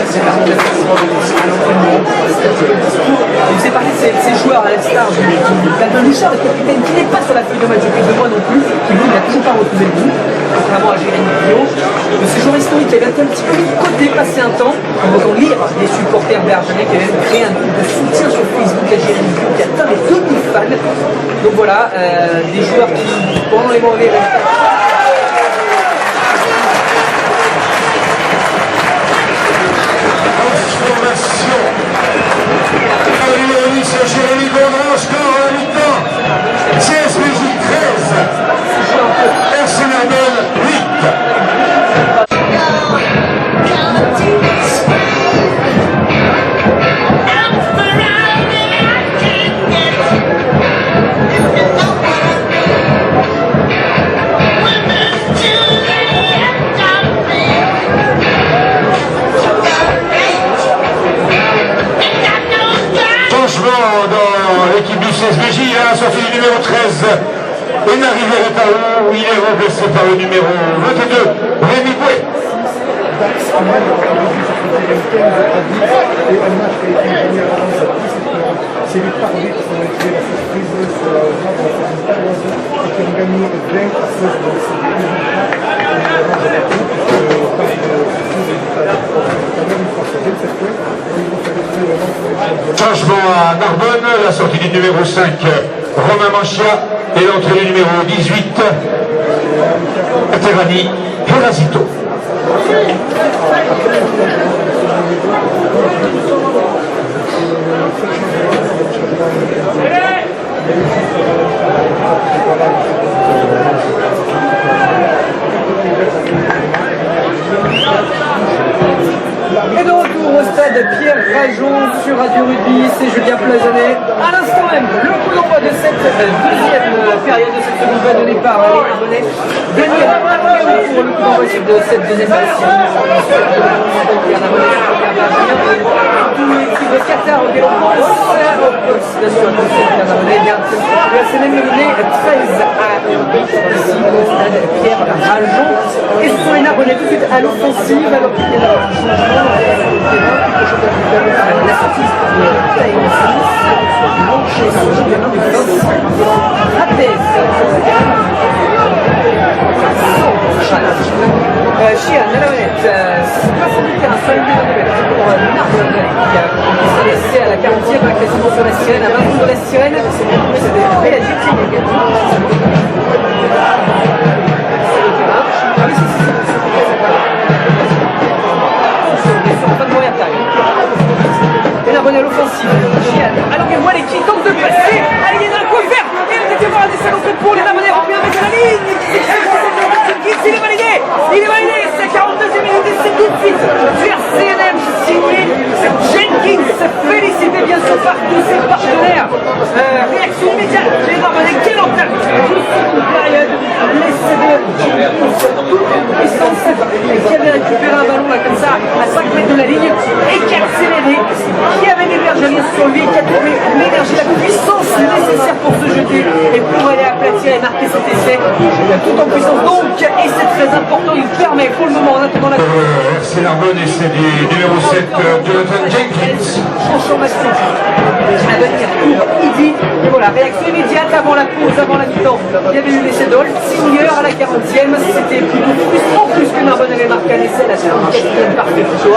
[SPEAKER 1] C'est à balancer, ça se réaxe. C'est parti de ces joueurs à l'instar d'Antoine Bouchard, le capitaine qui n'est pas sur la feuille de match depuis 2 mois non plus, qui lui n'a toujours pas retrouvé le bout, contrairement à Jérémy Guillaume. De ces joueurs historiques qui avaient été un petit peu mis de côté, passé un temps, on va lire des supporters bergenais qui avaient même créé un groupe de soutien sur Facebook à Jérémy Guillaume qui atteint les 2000 fans. Donc voilà, des joueurs qui, pendant les mauvais résultats,
[SPEAKER 2] c'est Jérémy Gaudron, score à la mi-temps. CSPJ 13, Arsenal 8. Dans l'équipe du CSBJ, à la sortie du numéro 13, Enarivé Retaou, il est remplacé par le numéro 22, Rémi Bouet.
[SPEAKER 3] C'est les parodies qui ont été la surprise sur la et qui ont gagné 20 à 16 dans ce
[SPEAKER 2] Changement à Narbonne, la sortie du numéro 5, Romain Manchia, et l'entrée du numéro 18, Terrani Parasito.
[SPEAKER 1] Et de retour au stade Pierre Rajon sur Radio Rugby, c'est Julien Plazanet. À l'instant même, le coup d'envoi de cette deuxième période de cette seconde vague de départ. Les Narbonnais gagnent pour le coup d'envoi de cette deuxième partie. L'équipe de Qatar au Galopance, bien sûr, Pierre Narbonnais vient de la semaine mené 13 à 8 ici au stade Pierre Rajon. Et ce sont les Narbonnais tout de suite à l'offensive, alors qu'il y a un changement. La sortie de Taïwan Chian, la manette, c'est pas sans doute un seul but pour Narbonne qui a laissé à la 40e quasiment sur la sirène, à 20 secondes de la sirène, c'était très la Et Narbonne à l'offensive, Chian, alors que voilà qui tente de passer, allez, il est dans le couvert, c'est l'entrée pour les Narbonnais, remplir avec la ligne. Il est validé, c'est 42e minute et c'est tout de suite vers CNM signé Jenkins, félicité bien sûr par tous ses partenaires. Réaction immédiate, les Narbonnais qui l'entament toute période, l'essai de puissance qui avait récupéré un ballon là comme ça à 5 mètres de la ligne et qui a accéléré, qui avait l'énergie sur lui, qui a trouvé l'énergie, la puissance nécessaire pour se jeter et pour aller aplatir et marquer cet essai tout en puissance donc, et c'est très important, il permet pour le moment en attendant la
[SPEAKER 2] C'est Narbonne et c'est du numéro 7 Jonathan Jenkins.
[SPEAKER 1] transformation à venir pour Idi. Et voilà, réaction immédiate avant la pause, avant la mi-temps. Il y avait eu l'essai d'Olsinger à la 40e, c'était plutôt frustrant plus que Narbonne avait marqué un essai, la 54e parfait plutôt.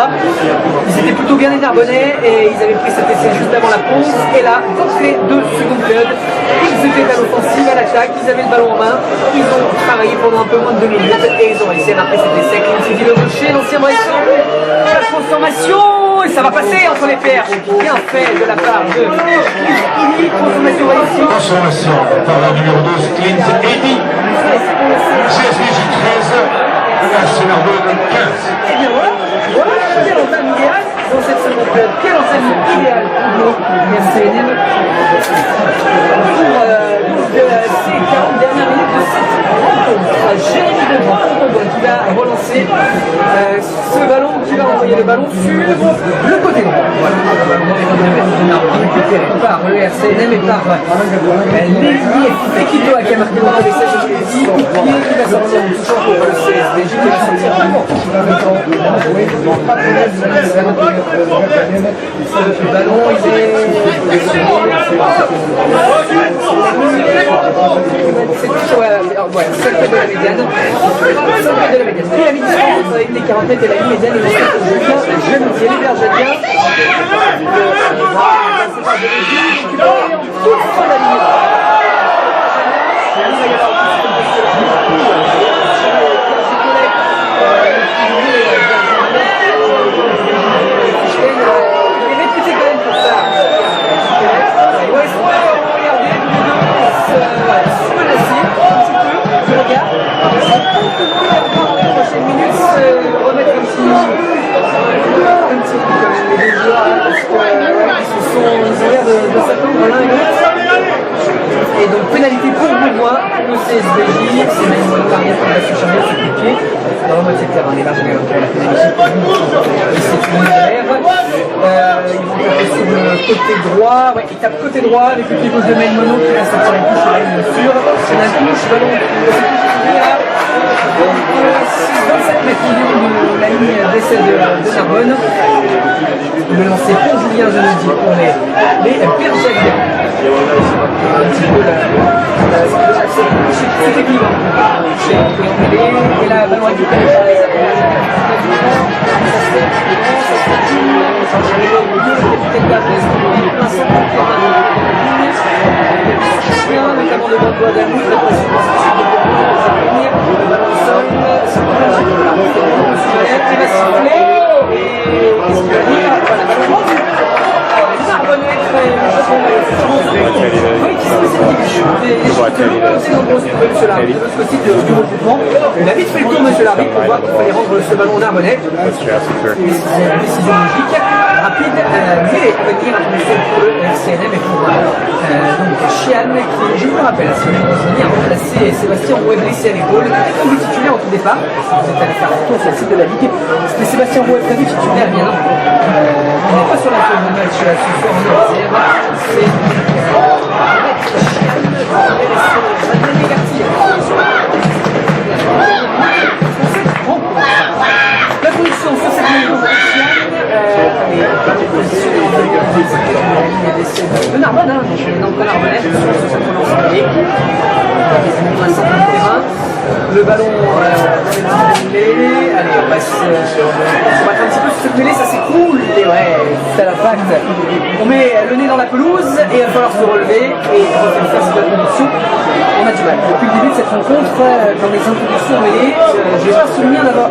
[SPEAKER 1] Ils étaient plutôt bien les Narbonnais et ils avaient pris cet essai juste avant la pause. Et là, entrée de seconde période, ils étaient à l'offensive, à l'attaque, ils avaient le ballon en main, ils ont travaillé pendant un peu moins de 2 minutes et ils ont réussi à marquer cet essai. Clinty le gaucher, l'ancien Bresson, la transformation, et ça va passer entre les paires. Bien fait de la part de Idi, transformation réussie.
[SPEAKER 2] Transformation par la numéro 12 Clint Eddy. 16 13, c'est Narbonne 15.
[SPEAKER 1] Et bien voilà, quelle entame idéale dans cette seconde période, quelle entame idéale pour le CNM pour ces 40 dernières minutes de cette rencontre. Jérémy Debon qui va relancer ce ballon, qui va envoyer le ballon sur le côté droit. Voilà, le ballon récupéré par le RCNM et par l'ailier Fekitoa qui a marqué le message de Jérémy, qui va sortir en touchant pour le CSBJ qui va sortir devant. Le ballon, il est... C'est toujours cercle de la médiane. Cercle de la médiane. Puis la mi-distance entre la ligne des 40 mètres et la ligne médiane. Et le Julien, Libère Jadien. Toute fin de la ligne. Il est réputé quand même pour ça. Il va essayer de regarder se menacer un petit peu, je regarde. Dans les prochaines minutes, remettre un petit coup quand même les deux joueurs là, parce qu'ils ont l'air de s'attendre l'un et l'autre. Et donc pénalité pour Boulois, le CSBJ, c'est Manuel Carrière qui va se charger sur le pied. Dans la moitié de terrain, les larges pour la pénalité. C'est une galère. Ils vont taper sur le côté droit. Ouais, ils tapent côté droit, les côtés gauche de Melmono qui reste sur les touches, bien sûr. C'est la touche, ballon qui est là. 27 mètres de la ligne d'essai de Narbonne. Le lancer pour Julien Jeudi pour les Bergeriens. Un petit peu c'est équilibré. Et là, ballon récupéré par les notamment de Bonne d'amour, la pression le ballon au sol, il va siffler et qu'est-ce qu'il va dire? Voilà, ballon Narbonnais oui, qui se spécifie de l'autre côté du regroupement. Il a vite fait le tour, monsieur l'arbitre, pour voir qu'il fallait rendre ce ballon Narbonnais. Décision logique, rapide, mais à venir pour le CNM et pour donc Chian qui, je vous le rappelle, a remplacé Sébastien Rouet blessé à l'épaule, qui était comme titulaire au tout départ. Vous êtes allé faire un tour sur le site de la Ligue. C'était Sébastien Rouet prévu titulaire, bien non. On n'est pas sur la feuille de match ce soir en réserve. C'est la position sur cette ligne de Narbonne, donc de Narbonnais, sur cette relance allée. On a 5 terrain. Le ballon allez, on passe un petit peu sur cette mêlée, ça s'écroule. Et ouais, c'est à l'impact. On met le nez dans la pelouse et il va falloir se relever et refaire face à la condition. On a du mal. Depuis le début de cette cette rencontre, dans les introductions en mêlée, j'ai pas souvenir d'avoir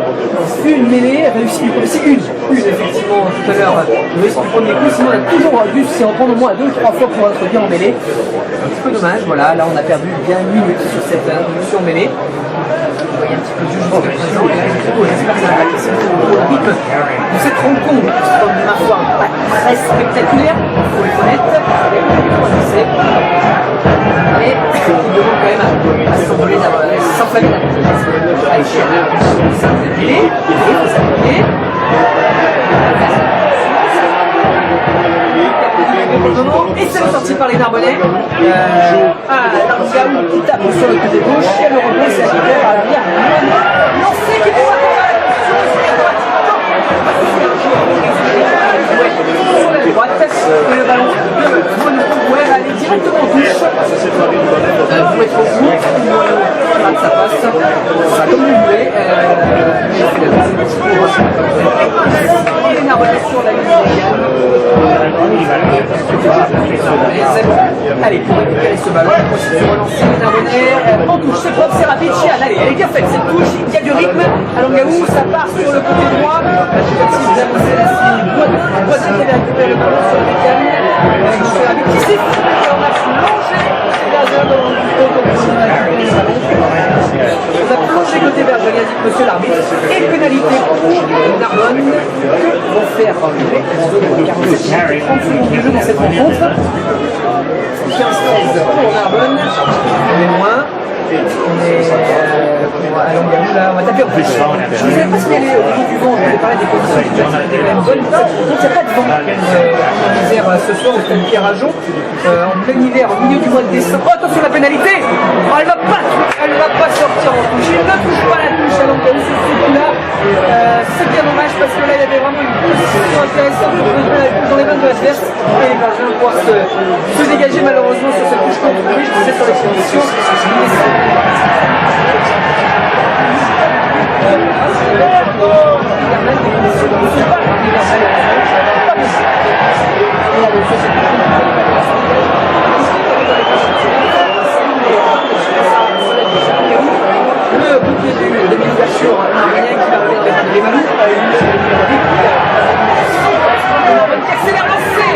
[SPEAKER 1] vu une mêlée réussie du premier. C'est une effectivement tout à l'heure réussie du premier coup, sinon on a toujours dû s'y en prendre au moins 2 ou 3 fois pour introduire en mêlée. Un petit peu dommage, voilà, là on a perdu bien 1 minute sur cette introduction en mêlée. Vous voyez un petit peu de jeu jusqu'à présent, et là j'espère que ça va passer le rythme de cette rencontre, comme ma foi, pas très spectaculaire, il faut être honnête, il y a beaucoup de essais. Mais il demande quand même à s'envoler s'enflammer davantage. Allez, ça va s'appuyer, il faut s'appuyer. Et c'est sorti par les Narbonnais. Langaou qui tape sur le côté gauche, et le rebond c'est récupéré par la bière. Lancé qui peut sur la droite, et le ballon va aller directement en touche. Vous êtes au bout, ça passe, ça comme vous voulez. Les Narbonnais sur la ligne. Allez, pour récupérer ce ballon, on se relancer les Narbonnais en touche, c'est propre, c'est rapide, Chian, allez, elle est bien faite cette touche, il y a du rythme, à Langaou, ça part sur le côté droit, je sais pas si vous avancez là, c'est Boisin qui avait récupéré le ballon sur le mécan, c'est rapide qui siffle, et on a plongé Gazin dans le couteau pour pouvoir récupérer le ballon. On a plongé côté Bergelian, dit monsieur l'arbitre, et pénalité pour Narbonne, que vont faire les 30 secondes de jeu dans cette rencontre. 15-13 pour Narbonne, on est moins. On est à Langaou, là, on va taper en plus. Je ne savais pas s'il y avait au niveau du vent, je vous ai parlé des conditions qui étaient quand même bonnes. Donc il n'y a pas de vent en Isère ce soir au stade Pierre Ajon. En plein hiver, au milieu du mois de décembre. Oh, attention la pénalité! Oh, elle va pas sortir en touche. Il ne touche pas la touche à Langaou sur ce coup-là. C'est bien dommage parce que là il y avait vraiment une position intéressante dans les mains de l'adverse. Et les Gardiens pouvoir se dégager malheureusement sur cette touche contre lui. Je disais sur les conditions. Le bouclier de demi-ouverture qui va revenir avec les Malous. Qui accélère lancé.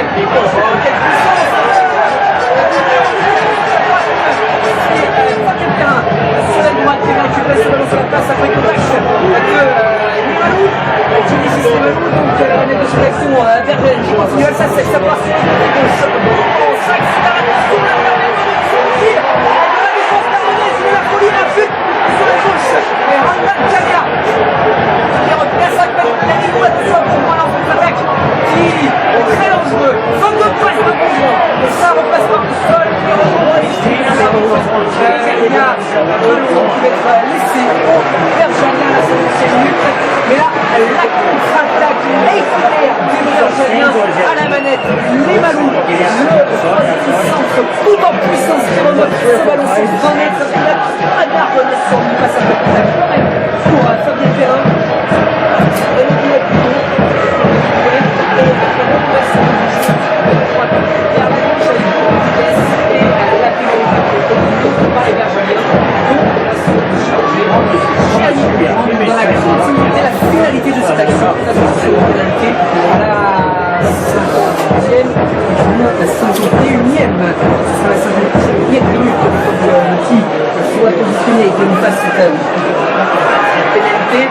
[SPEAKER 1] Sur la droite, qui va récupérer ce ballon sur la place après contact avec les Malous. Qui nécessite les Malous, donc la manette de sélection Bergelian qui continue, ça sèche, ça passe. Et Hamdan Kalia qui repère 5 mètres de la ligne de l'enfant pour l'attaque qui est très dangereux. 22 passes de mouvement. Et ça repasse par le sol. Il y a un ballon qui va être laissé au Bergelian à cette 7e minute. Mais là, la contre-attaque éclair des Bergeliens à la manette. Les Malous, le centre tout en puissance qui remonte ce ballon sur 20 mètres. Il a pas d'arbre de son passe à côté pour Fabien Perrin. Et le pied par les Bergeliens. Dans la continuité, la finalité de cette action, la pénalité à la 51e, la 51e, ce sera la 51e minute qui soit positionné et qui nous fasse cette pénalité.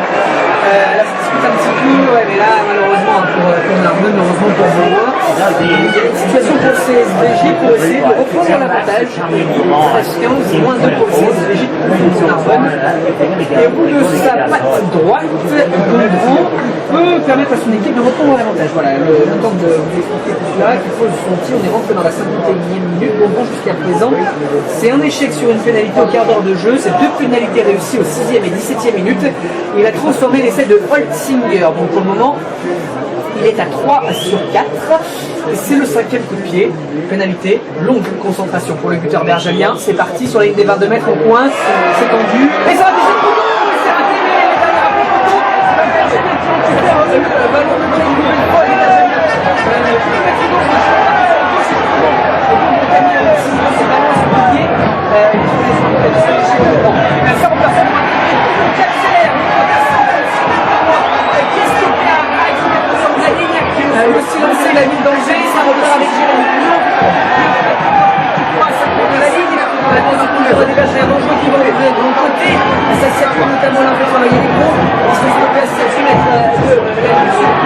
[SPEAKER 1] Là, ça discute un petit peu, ouais, mais là, malheureusement, pour Narbonne, heureusement pour Beauvoir, il y a une situation pour le CSVJ pour essayer de reprendre l'avantage. 13-15, moins 2 pour le CSVJ pour Narbonne. Et au bout de sa patte droite, Gondran peut permettre à son équipe de reprendre l'avantage. Voilà, le temps de vous expliquer tout cela, qui pose son tir, on est rentré dans la 51e minute. Gondran jusqu'à présent, c'est un échec sur une pénalité au quart d'heure de jeu, c'est 2 pénalités réussies aux 6e et 17e minutes. Il a transformé l'essai de Holtzinger. Donc pour le moment, il est à 3 sur 4. C'est le 5e coup de pied. Pénalité, longue concentration pour le buteur bergelien. C'est parti sur la ligne des 22 mètres au coin. C'est tendu. Et ça va toucher le poteau. C'est raté, mais derrière après le poteau. Bergelien qui récupère le ballon de Jay une nouvelle fois. Les Bergeliens. Le a Mangeot qui vont de mon côté. Ça s'appuie notamment là, on fait travailler les gros. On se met place à 10 mètres de la ligne sur le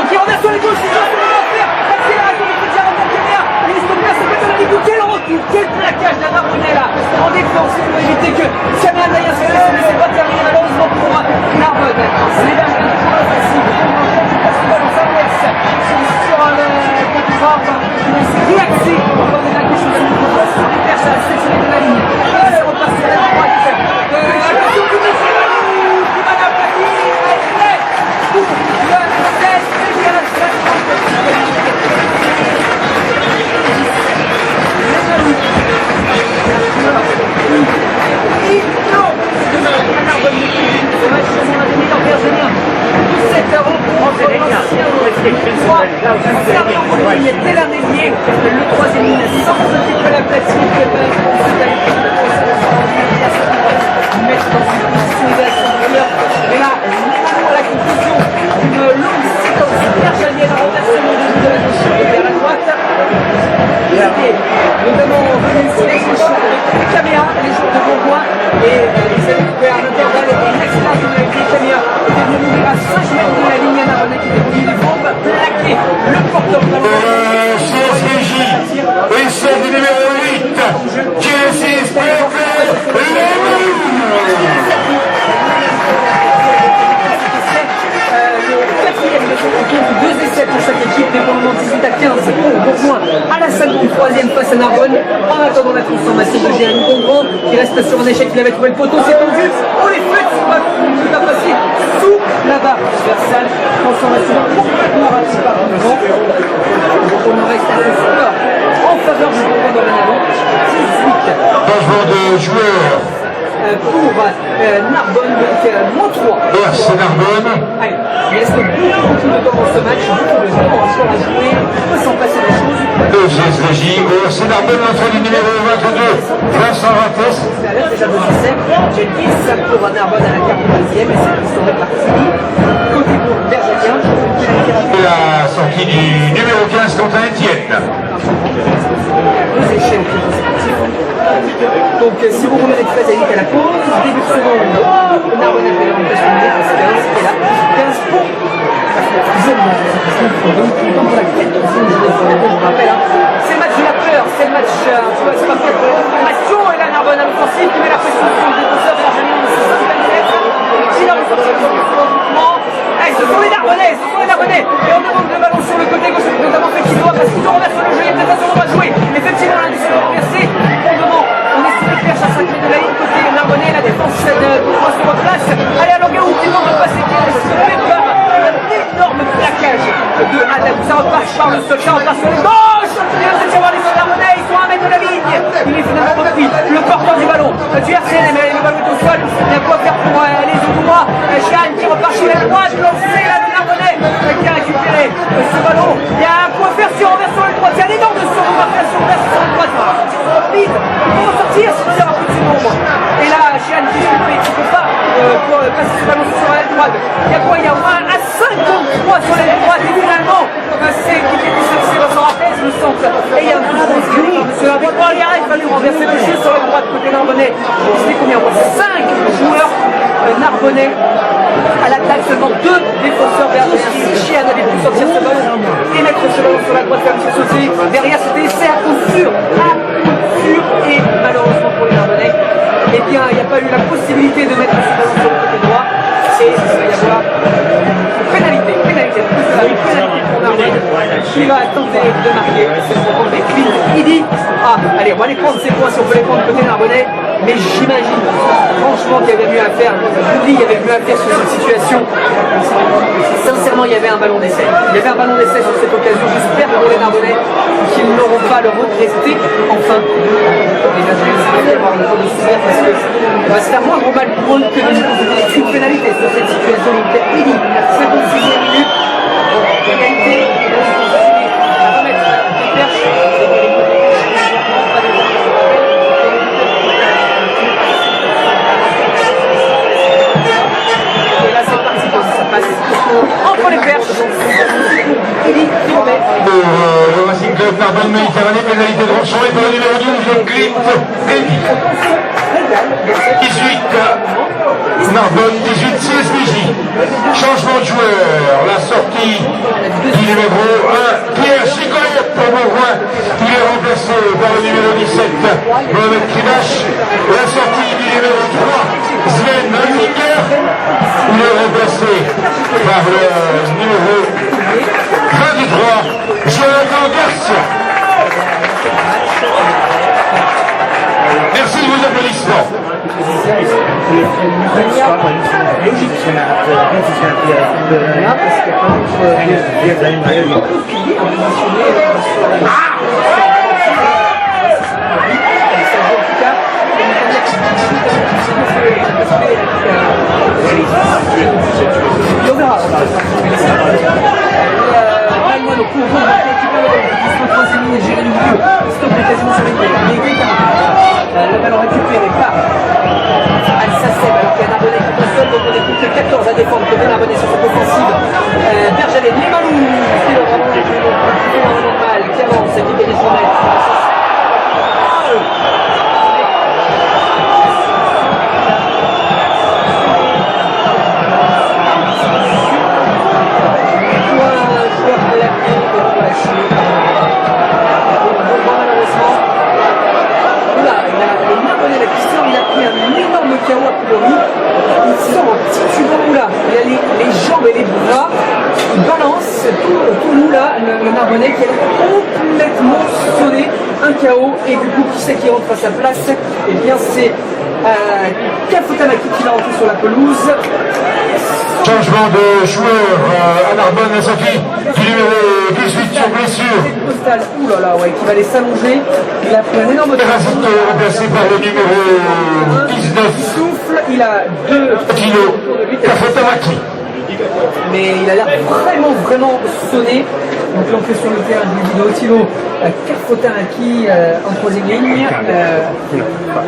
[SPEAKER 1] qui renverse sur les gauches, c'est ça, c'est le faire. Accélération du petit Jaron Caméa. Il est stoppé à ce fait de la ligne. Quel retour, quel plaquage d'un Narbonnais là en défense pour éviter que Camille Andaya se laisse pas terminer malheureusement pour Narbonne. Les Bergers toujours offensifs. On s'adresse sur le côté droit. C'est réaxé. Encore des quelque chose sur les perches à la sélection de la ligne. Se repasse sur la droite. Attention du monsieur qui va la plaquer. Pour le 16 et la le troisième ligne sans occuper la platine mettre dans une position d'action et là, à la conclusion d'une longue séquence perchalienne en renversement de la gauche vers la droite. Notamment venu sur les gauches avec les caméras, les joueurs de Bourgoin et ils avaient trouvé un intervalle et une extension avec les caméras qui était venu mourir à 5 mètres de la ligne. Narbonnais qui était venu les bombes, plaqué le porteur de
[SPEAKER 2] CSPJ, il sort du numéro 8, Genesis
[SPEAKER 1] deux essais pour chaque équipe, mais pour le moment 18 à 15 pour Bourgoin à la 53e face à Narbonne. En attendant la transformation de Jérémy Gondron qui reste sur un échec, il avait trouvé le poteau, c'est tendu. Oh les feux, c'est pas tout à passer sous la barre transversale. Transformation complètement ratée par Gondron. Donc on en reste à ce score en faveur du Bourgoin dorénavant. 18.
[SPEAKER 2] Changement de joueur.
[SPEAKER 1] Pour Narbonne, donc -3.
[SPEAKER 2] C'est Narbonne.
[SPEAKER 1] Allez, il reste beaucoup de temps dans ce match, beaucoup de temps encore à jouer, on peut s'en passer des choses.
[SPEAKER 2] CSPJ, c'est Narbonne, l'entrée du numéro 22, Vincent Rattes.
[SPEAKER 1] Déjà 2 essais, j'ai 10 pour Narbonne à la 42e et c'est une histoire répartie. Côté pour Bergerien,
[SPEAKER 2] Et la sortie du numéro 15 contre Etienne.
[SPEAKER 1] 2 échecs respectifs. Donc si vous remettez très à à la pause, début de seconde, Narbonne a fait la remplacement de 15 et là 15 pour la 14e je vous rappelle, c'est le match de la peur, c'est le match, c'est pas fait pour l'action et là Narbonne à l'offensive qui met la pression sur le défenseur Bergerien de 6 qui leur est sorti sur le mouvement. Ce sont les Narbonnais, et on demande le ballon sur le côté gauche, notamment Fekinoa parce qu'ils ont renversé le jeu, il y a peut-être un tournoi à jouer, effectivement l'indice est renversé, pour le moment on est sur les perches à 5 mètres de la ligne, côté Narbonnais, la défense de Bourgoin se replace, allez à Longueur qui tente de passer, qui est sauvé par un énorme plaquage de Adam, ça repart par le sol, ça repart sur les gauches, et là c'est voir les Narbonnais, ils sont à 1 mètre de la ligne, il est finalement repris, le porteur du ballon, du RCN, mais le ballon est au sol, il y a quoi faire pour les Audois, Jeanne qui repart sur la droite, lancé là de Narbonnais, qui a récupéré ce ballon, il y a quoi faire si on renverse sur la droite, il y a un énorme surmarquage sur la droite, vite, pour sortir, sinon il y aura plus de nombre, et là Jeanne qui ne peut pas pour passer ce ballon sur la droite, il y a quoi, il y a au moins à 53 sur la droite, et finalement c'est qui fait sortir le Rapès, le centre, et il y a un peu de sur la victoire, il arrive à lui renverser le jeu sur la droite côté Narbonnais, c'est combien, 5 joueurs Narbonnais à l'attaque, seulement 2 défenseurs bergers. Chian avait pu sortir ce ballon et mettre ce ballon sur la droite, faire un petit sauté. Derrière, c'était essai à coup sûr, et malheureusement pour les Narbonnais, eh bien, il n'y a pas eu la possibilité de mettre ce ballon sur le côté droit et il va y avoir pénalité pour Narbonne qui va tenter de marquer cette rencontre avec Clint. Il dit, allez, on va les prendre ces points si on peut les prendre côté Narbonnais, mais j'imagine franchement qu'il y avait mieux à faire. Je vous dis, il y avait mieux à faire sur cette situation. Sincèrement, il y avait un ballon d'essai. Il y avait un ballon d'essai sur cette occasion. J'espère pour les Narbonnais qu'ils n'auront pas le regretté. Enfin, les Narbonnais avoir le temps de se faire parce que c'est un moindre mal pour eux que de nous donner une pénalité sur cette situation. Il dit 56e minute. Égalité. À remettre les perches. Entre les perches, il dit
[SPEAKER 2] Le Racing Club Narbonne Méditerranée, pénalité transformée pour le numéro 12, le Clint Rémy. 18, Narbonne 18, CSBJ. Changement de joueur, la sortie du numéro 1, Pierre Chicolet pour Bourgoin. Il est remplacé par le numéro 17, Mohamed Kridash. La sortie du numéro 3, Sven Hollinger. Il est remplacé par le numéro 23, Jonathan Garcia. Merci de vos applaudissements.
[SPEAKER 1] On verra. Moi, le coup, on va récupérer Jérémy Vieux. Stop quasiment sur les la balle récupérée par Al-Sasseb, alors qu'il y a Narbonnet qui passe seul, donc on est plus que 14 à défendre côté Narbonnet sur cette offensive. Berjalet, Limalou, qui est vraiment mal, qui avance, qui gagne son mètre. Il sort un petit tuban là, il a les jambes et les bras, il balance tout nous là, le Narbonnais qui est complètement sonné, un KO, et du coup qui c'est qui rentre à sa place? Et bien c'est Kafotanaki qui va rentrer sur la pelouse.
[SPEAKER 2] Changement de joueur à Narbonne, la sortie du numéro 18 sur blessure.
[SPEAKER 1] Postal, oulala, ouais, qui va aller s'allonger. Il a pris un énorme
[SPEAKER 2] Erasito remplacé par le numéro 19.
[SPEAKER 1] Il souffle, il a 2
[SPEAKER 2] kilos. Kafotanaki.
[SPEAKER 1] Mais il a l'air vraiment sonné. Donc l'entrée sur le terrain du vidéo Tilo, Kafotanaki en troisième ligne.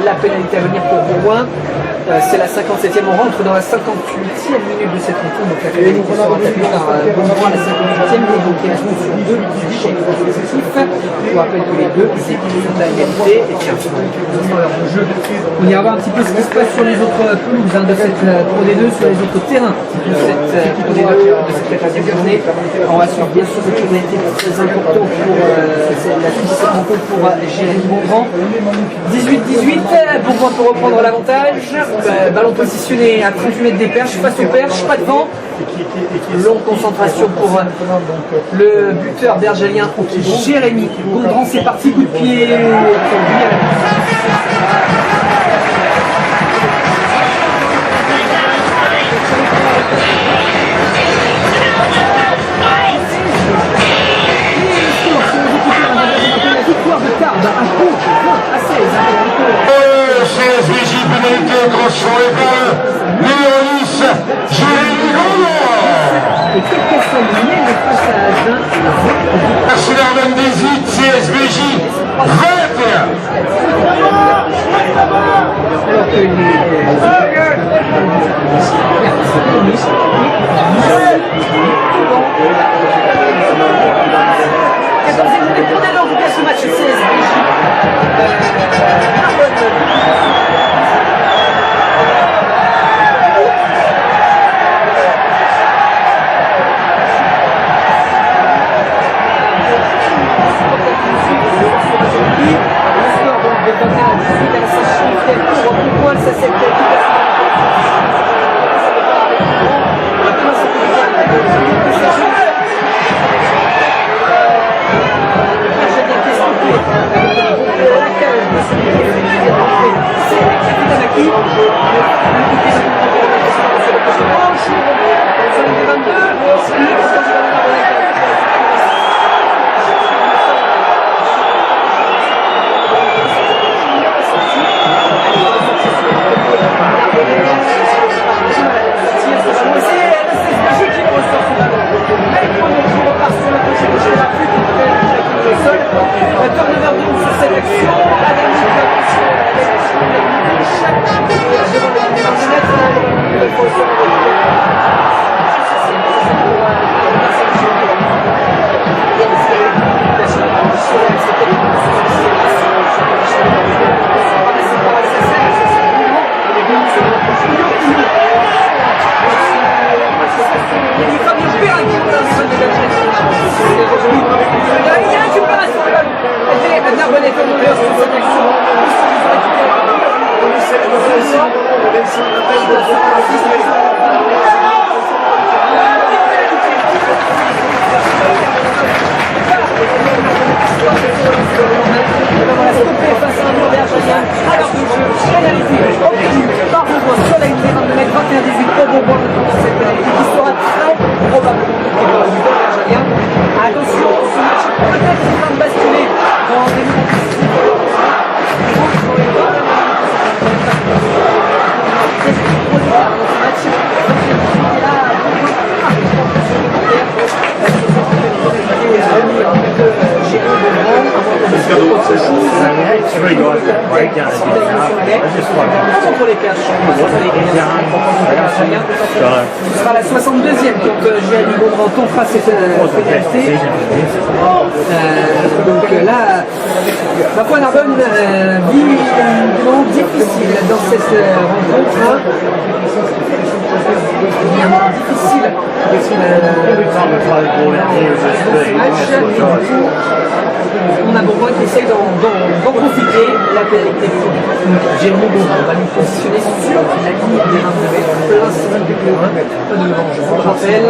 [SPEAKER 1] La pénalité à venir pour Bourgoin. C'est la 57e, on rentre dans la 58e minute de cette rencontre, donc la pénalité sera tapée par Bourgoin à la 58e, donc il reste sur 2 échecs successifs. Je vous rappelle que les deux équipes sont à égalité, et puis dans leur jeu, on ira voir un petit peu ce qui se passe sur les autres pelouses de cette Pro D2, sur les autres terrains de cette Pro D2 de cette 14e journée. On va suivre bien sûr cette journée très important pour la suite de cette rencontre pour Jérémy Bongrand. 18-18, Bourgoin peut reprendre l'avantage. Ballon positionné à 38 mètres des perches, face aux perches, pas de vent. Longue concentration pour le buteur bergelien Jérémy Bongrand. C'est parti, coup de pied. Victoire de Tarbes à coup 20 à 16.
[SPEAKER 2] CSBJ pénalité transformée par numéro 10, Jérémy Bongrand.
[SPEAKER 1] Et quelle question de ligne face à 20.
[SPEAKER 2] Merci Narbonne 18, CSBJ 21.
[SPEAKER 1] Alors que ce match CSBJ. stoppé face à un mauvais Algérien. Alors que je pénalité obtenue par Bourgoin sur la ligne des 22 mètres, 21-18 pour Bourgoin dans cette pénalité qui sera très probablement du mauvais Algérien. Attention, ce match peut-être en train de basculer dans des moments ce sera la 62e quand Jérémy Gaudran tombera cette pénalité. Donc là, ma foi Narbonne vit un moment difficile dans cette rencontre. Il y a un moment difficile on a Bourgoin qui essaye d'en profiter. La pénalité Jérémy Gaudran va lui positionner sur la ligne des 22 mètres, plein centre du terrain, devant, je vous le rappelle,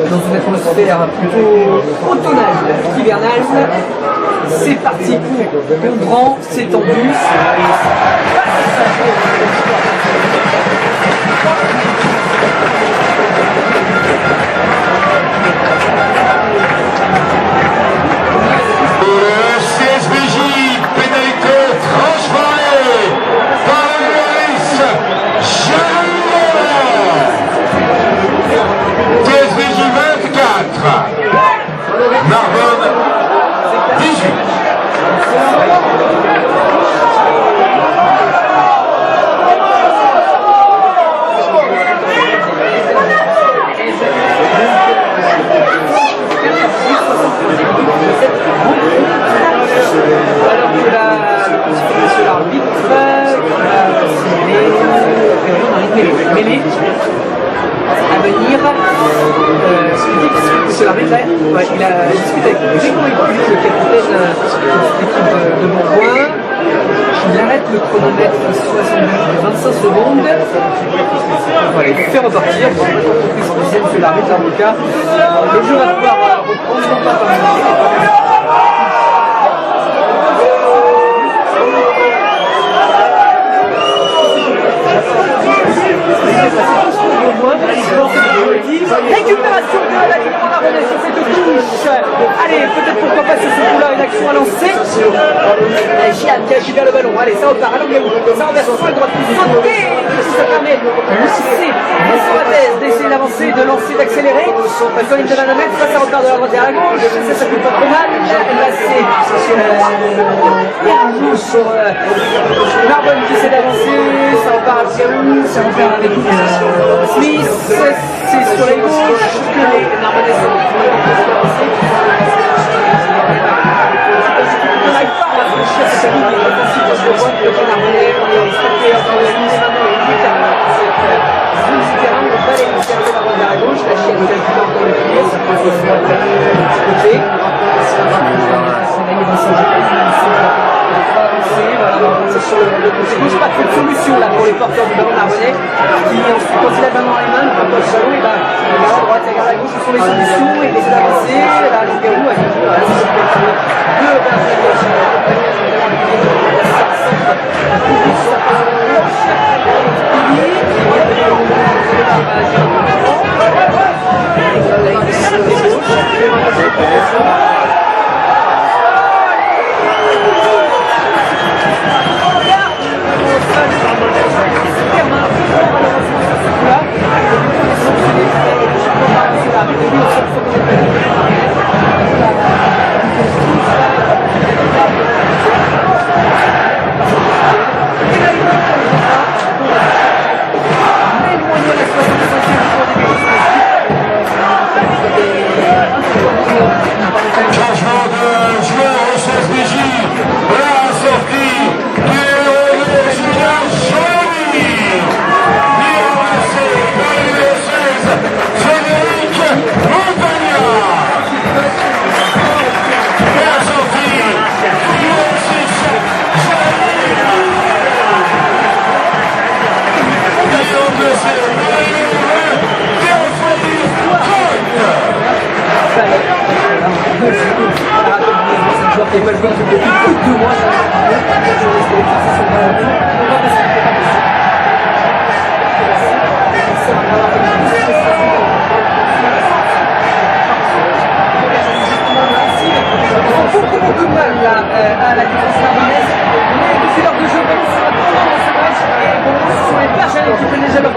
[SPEAKER 1] dans une atmosphère plutôt automnale, hivernale. C'est parti pour Gaudran, c'est tendu.
[SPEAKER 2] Narbonne 18.
[SPEAKER 1] Alors que l'arbitre mêlée à venir. Monsieur l'arbitre, il a discuté avec Grégory Puy, le capitaine de l'équipe de Bourgoin. Il arrête le chronomètre 25 secondes. Voilà, il fait repartir. Bon, c'est l'arbitre, en tout cas. Le jeu va pouvoir reprendre, non pas comme récupération de la ligne en Narbonne sur cette touche. Allez, peut-être pourquoi pas sur ce coup-là une action à lancer. Gian qui récupère le ballon. Allez, ça repart à l'angle. Ça renverse sur la droite. Sauter. Ça permet à Suarez d'essayer d'avancer, de lancer, d'accélérer. Sur une de la mètre, ça repart de la droite à la gauche. Ça coûte pas trop mal. Là, c'est Pierre sur Narbonne qui essaie d'avancer. Ça repart à Pierrou. Ça repart avec Smith. C'est sur les gauches que les Narbonnais sont avancés. On n'arrive pas à franchir cette ligne offensive de Bourgoin que les Narbonnais ont stoppé dans la ligne maintenant et lui terrain. Cette zone du terrain, on va aller chercher la droite vers la gauche. La chienne est encore dans le pied, ça passe au côté. Sur le côté gauche, pas trop de solution là pour les porteurs du ballon narbonnais qui ensuite quand il a le ballon dans les mains, quand le ballon il va à droite, il regarde à gauche, où sont les solutions, il essaie d'avancer, là le Pérou a dit deux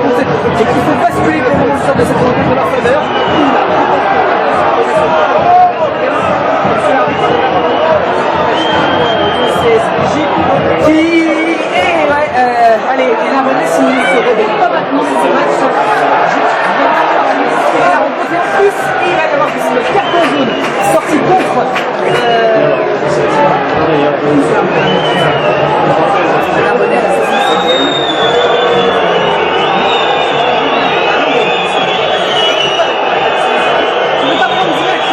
[SPEAKER 1] compte et qu'il faut basculer pour le moment de cette rencontre de leur faveur. Qui est, allez, les Narbonnais s'ils ne se réveillent pas maintenant sur ce match, il va la rencontrer en plus et il va y avoir le carton jaune sorti contre les Narbonnais à la 67e. Je ne veux pas prendre direct,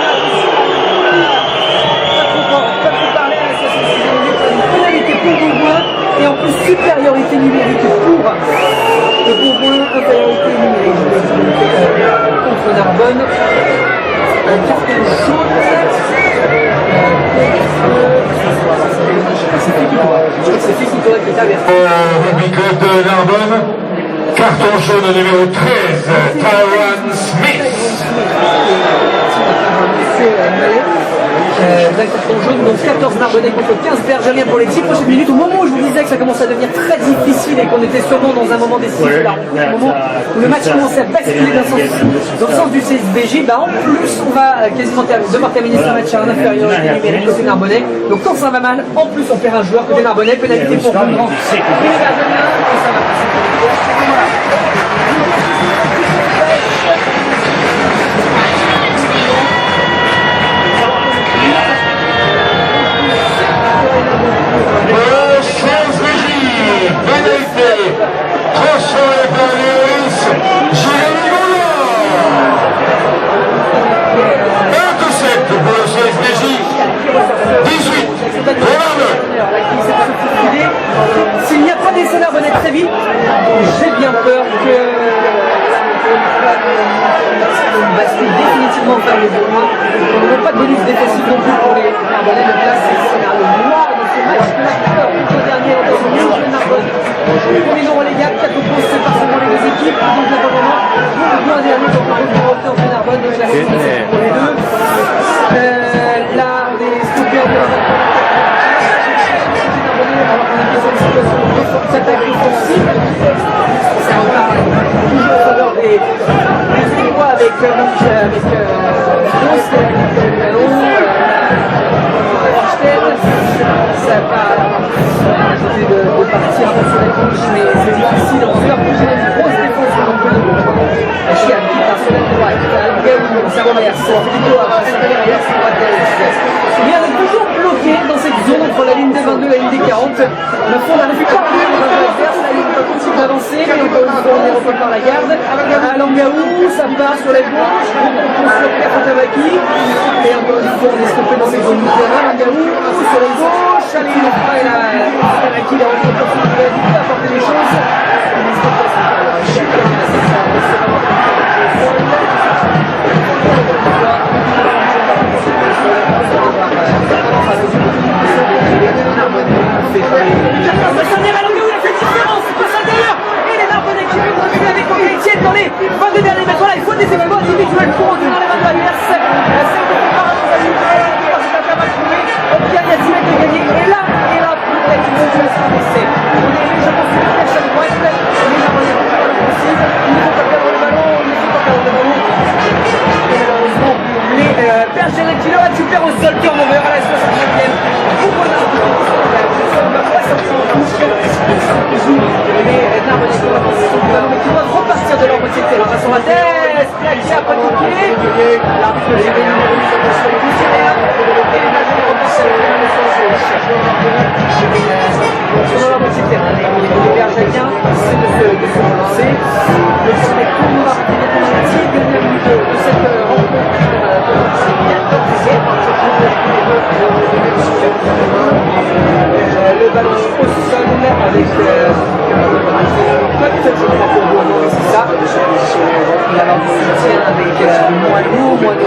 [SPEAKER 1] pas trop parler à la 66e minute, une pénalité pour Bourgoin et en plus supériorité numérique pour le Bourgoin, infériorité numérique contre Narbonne. Un carton jaune. C'est Fikito qui est averti.
[SPEAKER 2] Rugby Club de Narbonne, carton jaune numéro 13, Tyron Smith.
[SPEAKER 1] D'un carton jaune, donc 14 Narbonnais contre 15 Bergeriens pour les 10 prochaines minutes. Au moment où je vous disais que ça commençait à devenir très difficile et qu'on était sûrement dans un moment décisif de la rencontre, au moment où le match commençait à basculer dans le sens du CSBJ, en plus on va quasiment devoir terminer ce match à un infériorité numérique côté Narbonnais. Donc quand ça va mal, en plus on perd un joueur côté Narbonnais, pénalité pour Bourgoin.
[SPEAKER 2] Transféré par Léris, Jérémy Moulin. 27 pour le CSDJ, 18 pour Narbonne.
[SPEAKER 1] S'il n'y a pas d'essai Narbonnais très vite, j'ai bien peur que on bascule définitivement vers les Bourgoins. On n'a pas de bonus défensif non plus pour les Narbonnais. Donc là, c'est le scénario noir de ce match que l'acteur au dernier dans son milieu de Narbonne. Premier non relégable, 4 points séparément les deux équipes. Donc là, vraiment, Bourgoin dernier, donc on retrouve entre Narbonne. Donc la réponse est pour les deux. Là, on est stoppé en dehors. Alors qu'on a besoin de situation de forte attaque offensive. Ça repart toujours en faveur des Écois avec Gross qui a le ballon. Ça va essayer de partir sur la touche, mais c'est difficile. En tout cas, j'ai une grosse défense de Montpellier. Chiam qui part sur la droite. Gaou, ça reverse. Filippo à derrière, c'est droite. Et on est toujours bloqué dans cette zone entre la ligne des 22 et la ligne des 40. Le fond n'arrive pas plus dans l'adverse, la ligne continue d'avancer, mais encore une fois on est repris par la garde. Langaou, ça part sur la gauche, sur Kafotabaki, et encore une fois on est stoppé dans cette zone du terrain. Langaou sur la gauche, allez, il est prêt là, Kafotabaki, il a repris l'opportunité d'apporter des choses. Dans les 22 derniers mètres, voilà, il faut des efforts individuels pour retenir les 22 adverses. C'est un peu par il y a 10 mètres de gagné, et là, peut-être une situation d'essai. On est légèrement sur la flèche à droite, légèrement sur l'offensive, il ne faut pas perdre le ballon, Et malheureusement, les Bergeriens qui le récupèrent au sol, turnover à la 69e. Pourquoi les Narbonnais qui doivent repartir de leur moitié de terrain. Sur la tête, plaqué à pratiquer. L'arbitre de Jérémy Moulin sur le coup derrière. Et les Narbonnais repartent sur leur moitié de terrain. Les Bergeriens essaient de se relancer. Le premier tournoi qui est dans la 10e minute de cette rencontre. Le ballon au sol avec c'est ça. Il a l'entretien avec Moineau pour la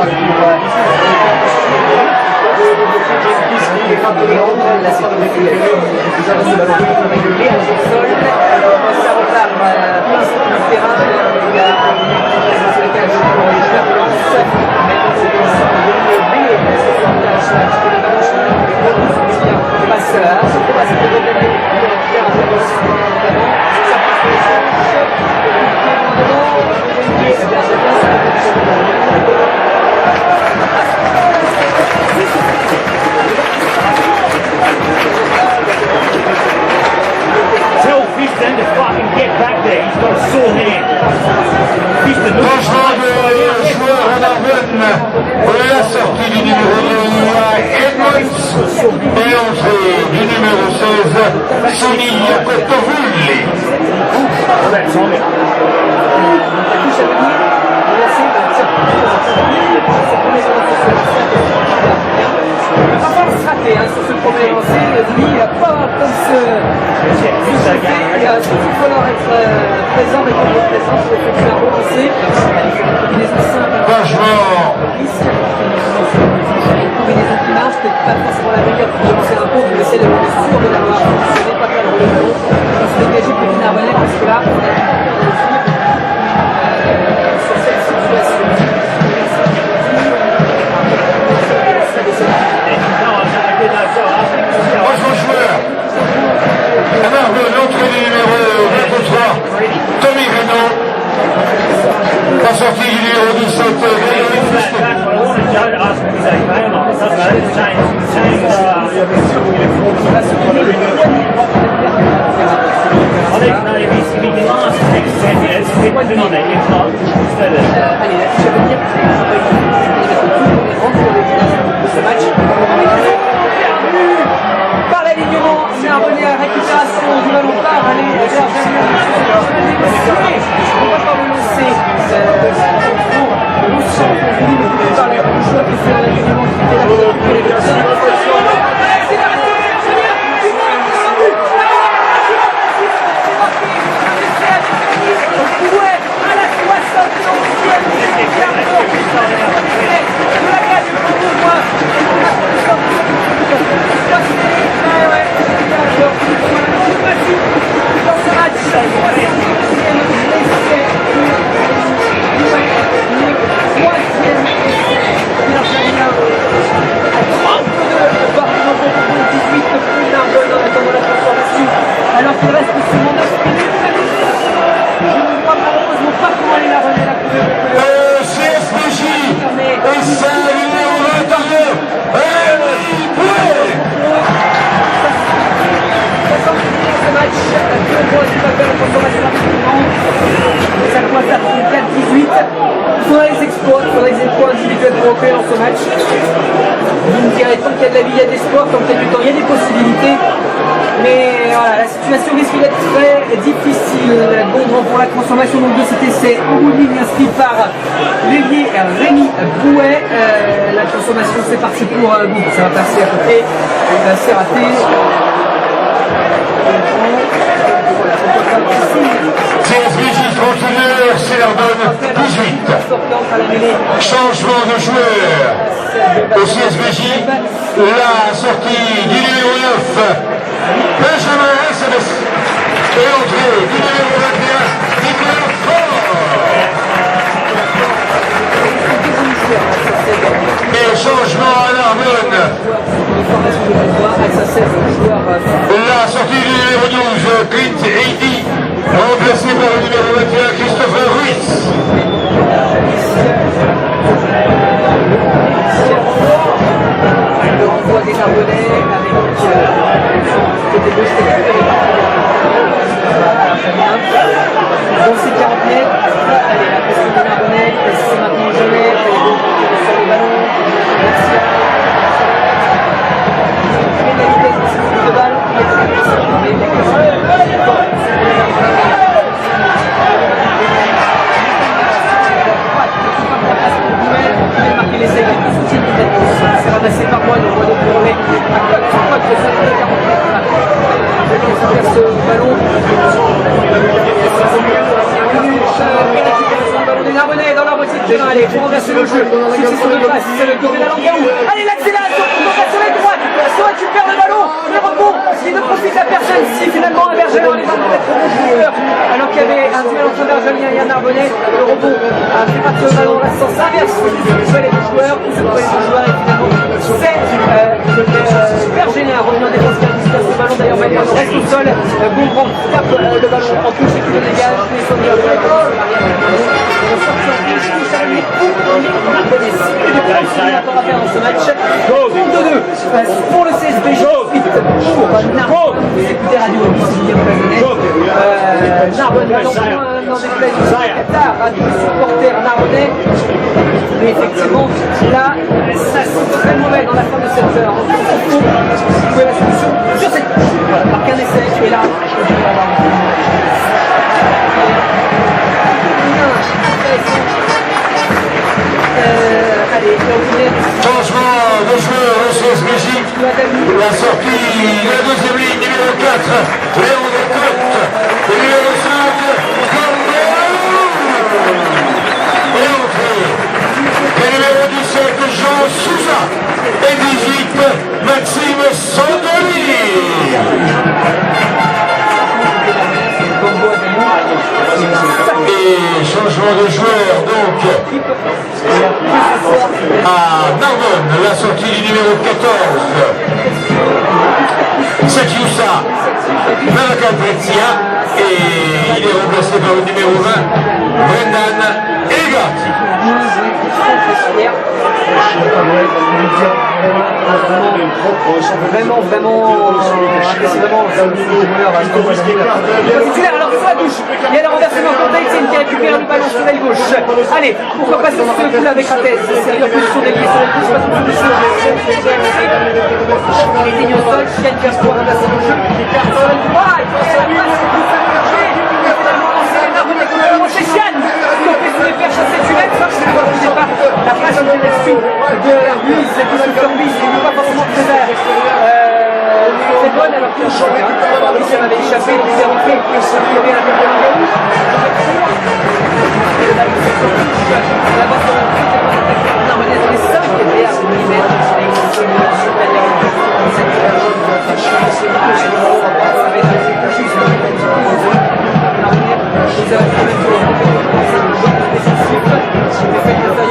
[SPEAKER 1] sécurité. Nous avons ce ballon régulier au sol. Ça repart plein sur le terrain. Il a sur le cas pour les joueurs de lance. Maintenant c'est comme ça. Passe à ce passe de
[SPEAKER 2] Et entrée du numéro 16, Sonia Cottovulli.
[SPEAKER 1] Sur ce premier lancé, lui, il n'a pas comme il va falloir être présent, répondre présent pour effectuer un bon lancer.
[SPEAKER 2] Vachement.
[SPEAKER 1] Combinaison qui marche, peut-être pas forcément la meilleure pour lancer un pot, mais c'est sûr de l'avoir. Ce n'est pas perdre le ballon. Il faut se dégager petit Narbonnais parce que là, on a sur cette situation.
[SPEAKER 2] Alors, l'entrée du numéro 23, Tommy Renault. La sortie du numéro 17, Grégory Fusco.
[SPEAKER 1] Allez, là, je veux dire, ce match par l'alignement, c'est un bonnet à récupération du ballon par aller vers on va pas le lancer par les joueurs qui fait l'alignement qui fait alors qu'il reste seulement 9 minutes. Je ne vois malheureusement pas comment aller la remettre.
[SPEAKER 2] CSPJ et ça, numéro 21,
[SPEAKER 1] ce match, ça doit faire 4-18. Il faudrait les exploits, il faudrait des exploits individuels européens dans ce match. Vous me direz, tant qu'il y a de la vie, il y a des sports, tant qu'il y a du temps, il y a des possibilités. Mais voilà, la situation risque d'être très difficile. Gondran pour la transformation donc de cet essai au bout de ligne inscrit par l'ailier Rémi Bouet. La transformation c'est parti pour bon, ça va passer à côté. C'est raté.
[SPEAKER 2] CSPJ 31, Célerdonne 18. Changement de joueur au CSPJ. La sortie du numéro 9, Benjamin SMS. Et entrée du numéro 21, Nicolas Fort. Et changement à Narbonne. La sortie du numéro 12, Clint Heidi, remplacé par le numéro 21, Christopher Ruiz.
[SPEAKER 1] Le renvoi des Narbonnais avec côté gauche dans ces 40 mètres. Allez, la pression des Narbonnais, c'est maintenant jamais. Sur le ballon, la vitesse de balle, marquer l'essai, c'est ramassé par moi, donc Boileau pour remettre à quoi que ça fait 40 mètres. Ce ballon, récupération du ballon des Narbonnais dans leur moitié de terrain. Allez, pour renverser le jeu, succession de passes, c'est le côté de la Langaou. Allez, l'accélération, sur la droite, soit tu perds le ballon, le rebond, qui ne profite à personne. Si finalement un Bergelin les va mettre au bon joueur, alors qu'il y avait un duel entre Bergelin et un Narbonnais, le rebond a fait partir le ballon dans le sens inverse du les deux joueurs, ou ce les deux joueurs, et finalement, c'est Bergelin revenu en défense qui a dispersé le ballon. D'ailleurs, maintenant, reste au sol. Gondran tape le ballon en touche et qui le dégage. Les Sonia encore à faire dans ce match. 32 pour le CSPJ. Pour Narbonne. Vous écoutez Radio Narbonne dans des places du Qatar, radio supporter narbonnais. Mais effectivement, là, ça c'est très mauvais dans la fin de cette heure. Il faut trouver la solution sur cette touche. Voilà, marquer un essai, et là, allez,
[SPEAKER 2] Changement de joueur au CSBJ. La sortie de la deuxième ligne, numéro 4, Léon Cotte. Et numéro 5, et entrée. Et numéro 17, Jean Souza. Et 18, Maxime Sandoli. Et changement de joueur donc à Narbonne, la sortie du numéro 14, Sakioussa Malakapretsia, et il est remplacé par le numéro 20, Brendan Egarty.
[SPEAKER 1] Vraiment, titulaire alors sur la touche. Il y a le renversement pour Dayton qui récupère le ballon sur l'aile gauche. Allez, pourquoi pas sur ce coup là avec Ratez. C'est la position des pieds sur la touche, pas sur le jeu. Il est au sol, Chienne qui a pour remplacer le jeu. Sur la droite, c'est Chienne qui ont fait se faire chasser du net. La phase de direction de la Ruiz et de Furby, il n'est pas forcément très vert. C'est bonne alors que le champion avait échappé, donc il est rentré. Il y avait un peu de gauche. Là-bas, non, mais les 5 étaient à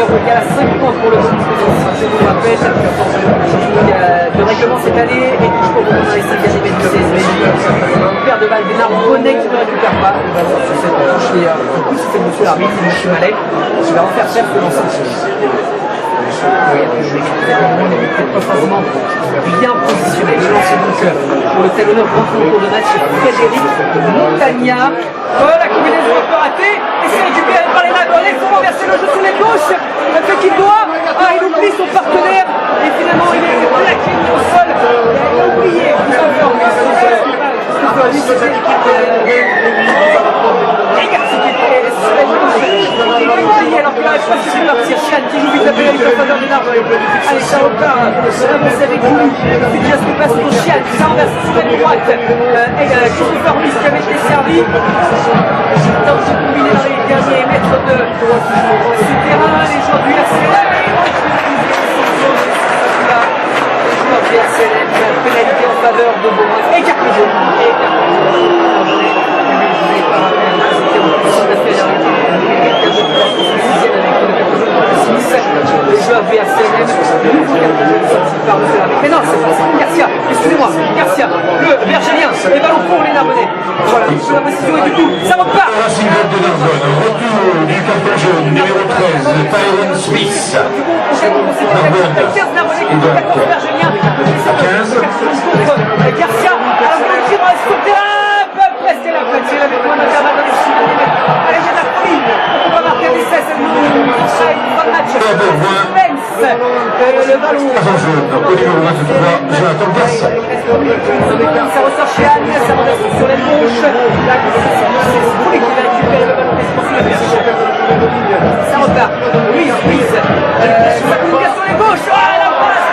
[SPEAKER 1] il y a 50 pour le bonus, je vous rappelle. Le règlement cette année est toujours pour dans les 5 derniers mètres du CSBJ. Père de balle des Narbonnais qui ne récupère pas. C'est monsieur l'arbitre, c'est monsieur Mallet. Il va en faire faire que l'ensemble. On n'est peut-être pas forcément bien positionné. Je lance donc pour le talonneur grand concours de match Frédéric Montagna. Oh, la combinaison un peu ratée et c'est récupéré par les Narbonnais. Il faut renverser le jeu sous les gauches. Le fait qu'il doit. Ah, il oublie son partenaire et finalement il est plaqué au sol. Il a oublié. Alors qu'il n'arrive pas à partir, Chian qui joue vite à pénalité en faveur des Narbonnais. Allez, ça repart, avance avec lui. C'est bien ce qui passe pour Chian, ça renverse sur la droite. Christopher Ruiz qui avait été servi. Tente de combiner dans les derniers mètres de ce terrain. Les joueurs du RCLM. Les joueurs du RCLM, pénalité en faveur de Beaumont. Écarte le jeu. Les joueurs du RCLM, mais non, c'est Garcia, excusez-moi, Garcia, le Virgilien, les ballons pour les Narbonnais. Voilà, sur la position et du coup, ça repart.
[SPEAKER 2] Racing Club de Narbonne, retour du carton jaune, numéro 13, Tyron Smith. Narbonne,
[SPEAKER 1] 15 Narbonnais qui sont 14 Virgiliens.
[SPEAKER 2] 15.
[SPEAKER 1] Garcia, alors que le tir reste sur le terrain, presque la fête, c'est avec moi d'intervalle dans les 6 derniers mètres. Allez, j'ai la folie, on va marquer des 16, c'est une fin de match. Le ballon.
[SPEAKER 2] Carton jaune, au numéro 23, Jonathan Garcia.
[SPEAKER 1] Ça ressort chez Anne, ça renverse sur les gauches. Là, c'est Spouli qui va récupérer le ballon ça repart. Ruiz. Ça communique sur les gauches. Ah, la passe.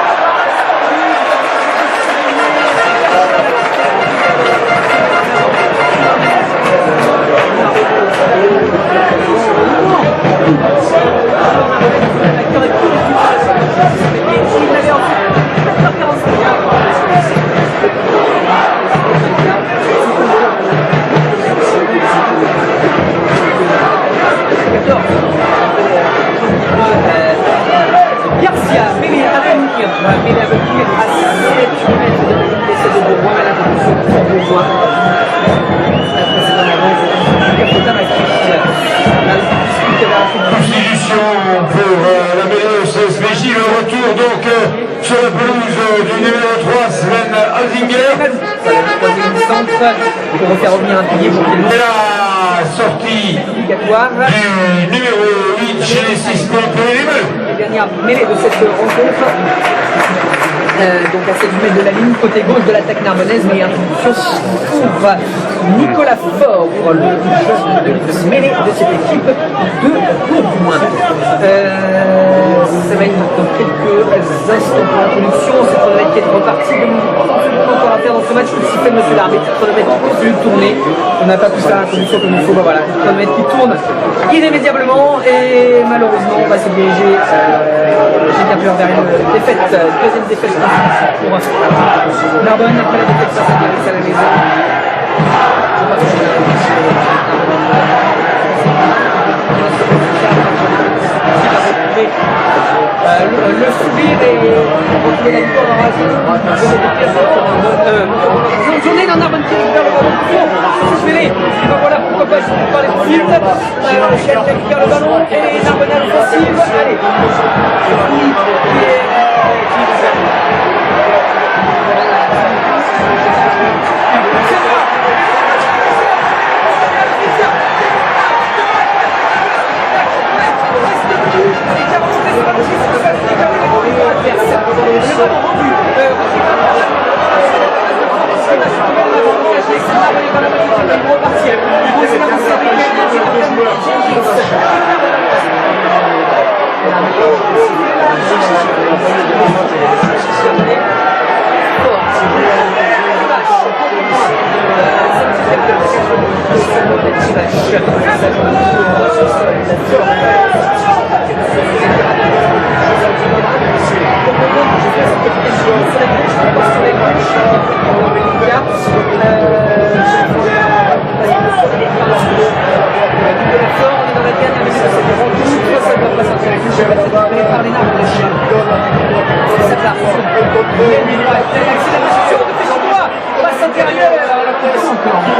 [SPEAKER 1] Garcia, mais il a venir à 7 km de l'essai de Bourgoin, là, de Bourgoin.
[SPEAKER 2] Substitution pour la mêlée au CSBJ, le retour donc sur la pelouse du numéro 3, Sven Aldinger.
[SPEAKER 1] Voilà, le troisième centre, pour refaire revenir un pilier pour qu'il
[SPEAKER 2] Et là, la sortie
[SPEAKER 1] obligatoire.
[SPEAKER 2] du numéro 8 chez les 6
[SPEAKER 1] La dernière mêlée de cette rencontre. Donc à 7 mètres de la ligne, côté gauche de l'attaque narbonnaise, mais introduction pour Nicolas Faure, le jeune de mêlée de cette équipe de Bourgoin. Ça va être dans quelques instants pour l'introduction. C'est chronomètre qui est reparti. Encore à faire dans ce match, le sifflet de monsieur l'arbitre. Chronomètre qui continue de tourner. On n'a pas pu faire l'introduction comme il faut. Bah voilà, chronomètre qui tourne irrémédiablement et malheureusement on va se diriger j'ai bien peur vers une défaite, deuxième défaite pour Narbonne après la défaite face à Biarritz à la maison. Le sourire et retrouver la victoire en rage. Journée dans Narbonne qui récupère le ballon pour Félé. Donc voilà, pourquoi pas, je vais parler tout de suite. Chienne qui récupère le ballon et Narbonne à l'offensive. Allez,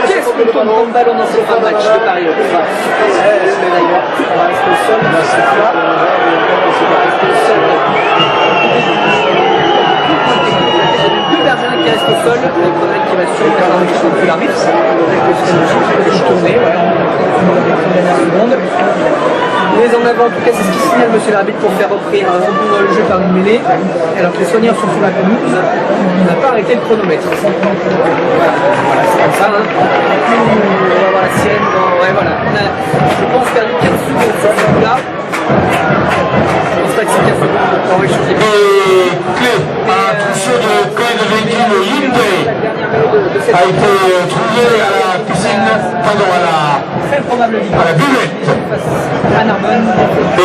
[SPEAKER 1] qu'est-ce que tourne comme ballon dans ce fin de match de Paris d'ailleurs, on va rester au sol. On va rester au sol. Deux Bergerac qui restent au sol, le Chronomètre qui va sur faire un échange de l'arbitre. Avec le système de tourné, ouais, on va les dernières secondes. Mais en avant, en tout cas, c'est ce qui signale monsieur l'arbitre pour faire reprendre le jeu par une mêlée. Alors que les soigneurs sont sur la pelouse, on n'a pas arrêté le chronomètre. Voilà, c'est comme ça. Hein. On va voir la sirène. Ouais, voilà. On a, je pense, perdu 15 secondes sur ce coup-là. Je pense pas que c'est 15 secondes pour pouvoir échanger.
[SPEAKER 2] Attention de code de véhicule Hyundai a été trouvé à la piscine, pardon,
[SPEAKER 1] très probable
[SPEAKER 2] à la buvette.
[SPEAKER 1] À Narbonne.
[SPEAKER 2] Et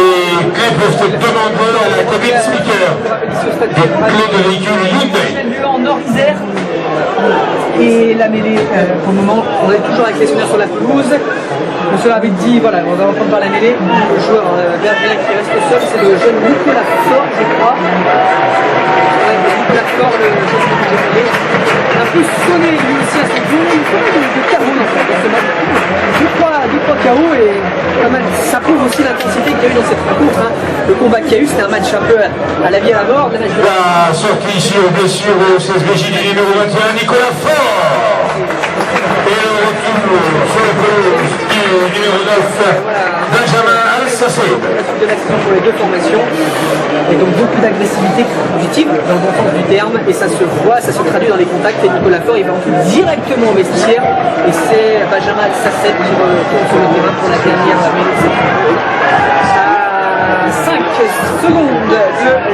[SPEAKER 2] clés peuvent être demandées à la cabine speaker. Des clés de véhicule Hyundai.
[SPEAKER 1] En Nord-Isère. Et la mêlée, pour le moment, on est toujours avec les soigneurs sur la pelouse. Monsieur l'arbitre dit, voilà, on va entendre par la mêlée. Le joueur Bergerac qui reste seul, c'est le jeune Nicolas Faure, je crois. Nicolas Faure, le jeune un peu sonné lui aussi à son tour, une fois de KO en fait dans ce match. 2-3 KO et pas mal. Ça prouve aussi l'intensité qu'il y a eu dans cette rencontre. Hein. Le combat qu'il y a eu, c'était un match un peu à la vie et à la mort.
[SPEAKER 2] La sortie ici aux blessures au 16 BJ du numéro 21, Nicolas Faure. Et le retour sur le pelouse du numéro 9, Benjamin Alsace.
[SPEAKER 1] De l'action pour les deux formations. Et donc beaucoup d'agressivité positive dans le bon sens du terme. Et ça se voit, ça se traduit dans les contacts. Et Nicolas Faure, il va entrer directement au vestiaire. Et c'est Benjamin Alsace qui retourne sur le terrain pour la dernière mêlée. À 5 secondes de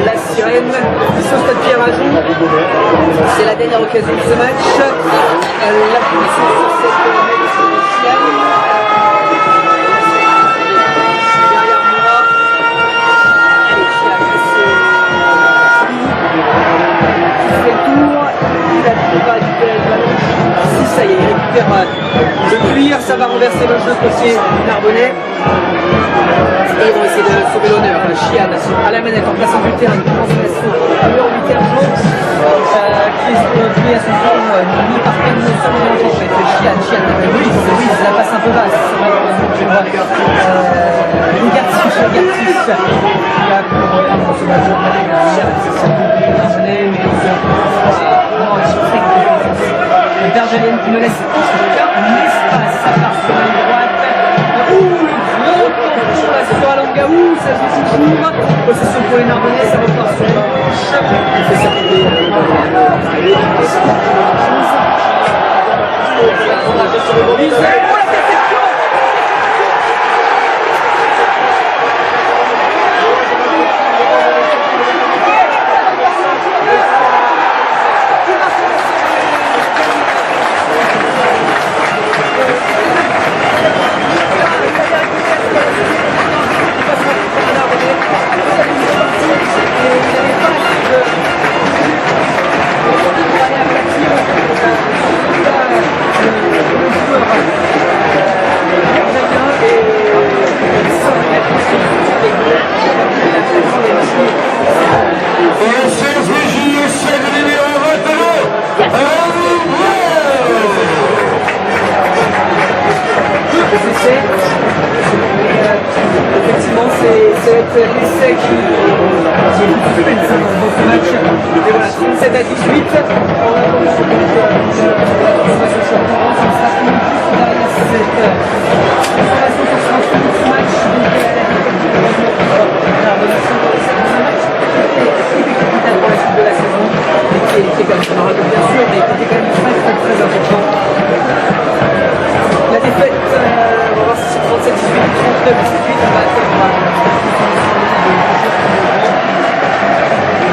[SPEAKER 1] la sirène. Ici au stade Pierre-Ajon. C'est la dernière occasion de ce match. La position sur cette mêlée sur le Chienne. Si ça y est, il récupère le cuir, ça va renverser le jeu côté Narbonnais. Et ils vont essayer de sauver l'honneur. Chian à la manette en plaçant du terrain, qui commence à sauver numéro 8 jaune, qui est à son tour mis par peine de seul en fait. Chian, Louise, la passe un peu basse. Je vois Gartis, qui a pour ce match Bergelienne qui ne laisse aucun espace à part sur la droite. Kaou, ça joue toujours. Possession pour les Narbonnais, ça repart sur une touche. Il fait circuler. Pour la perception. Effectivement, c'est cet essai qui est dans ce match. Et voilà, 37 à 18. On a donc une formation derrière cette information sur ce match. Pour la suite de la saison, mais qui était quand même bien sûr, mais qui était quand même très important. La défaite, on va voir si c'est 37-18, 39-18, on va attendre.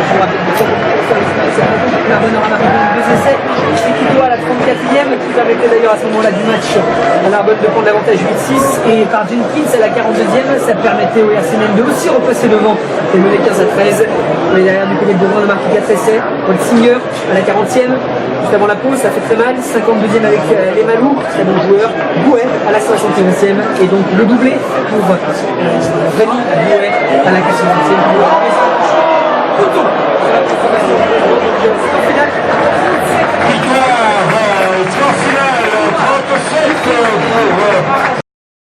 [SPEAKER 1] Je vous rappelle que Narbonne aura marqué 2 essais, et qui doit à la 34e, qui permettait d'ailleurs à ce moment-là du match à Narbonne de prendre l'avantage 8-6, et par Jenkins à la 42e, ça permettait au RCN de aussi repasser devant et mener 15-13. On est derrière du côté de Bourgoin, on a marqué 4 essais. Paul Singer à la 40e, juste avant la pause, ça fait très mal. 52e avec les Malous, très bon joueur. Bouet à la 61e, et donc le doublé pour Rémi Bouet à la 80e. Victoire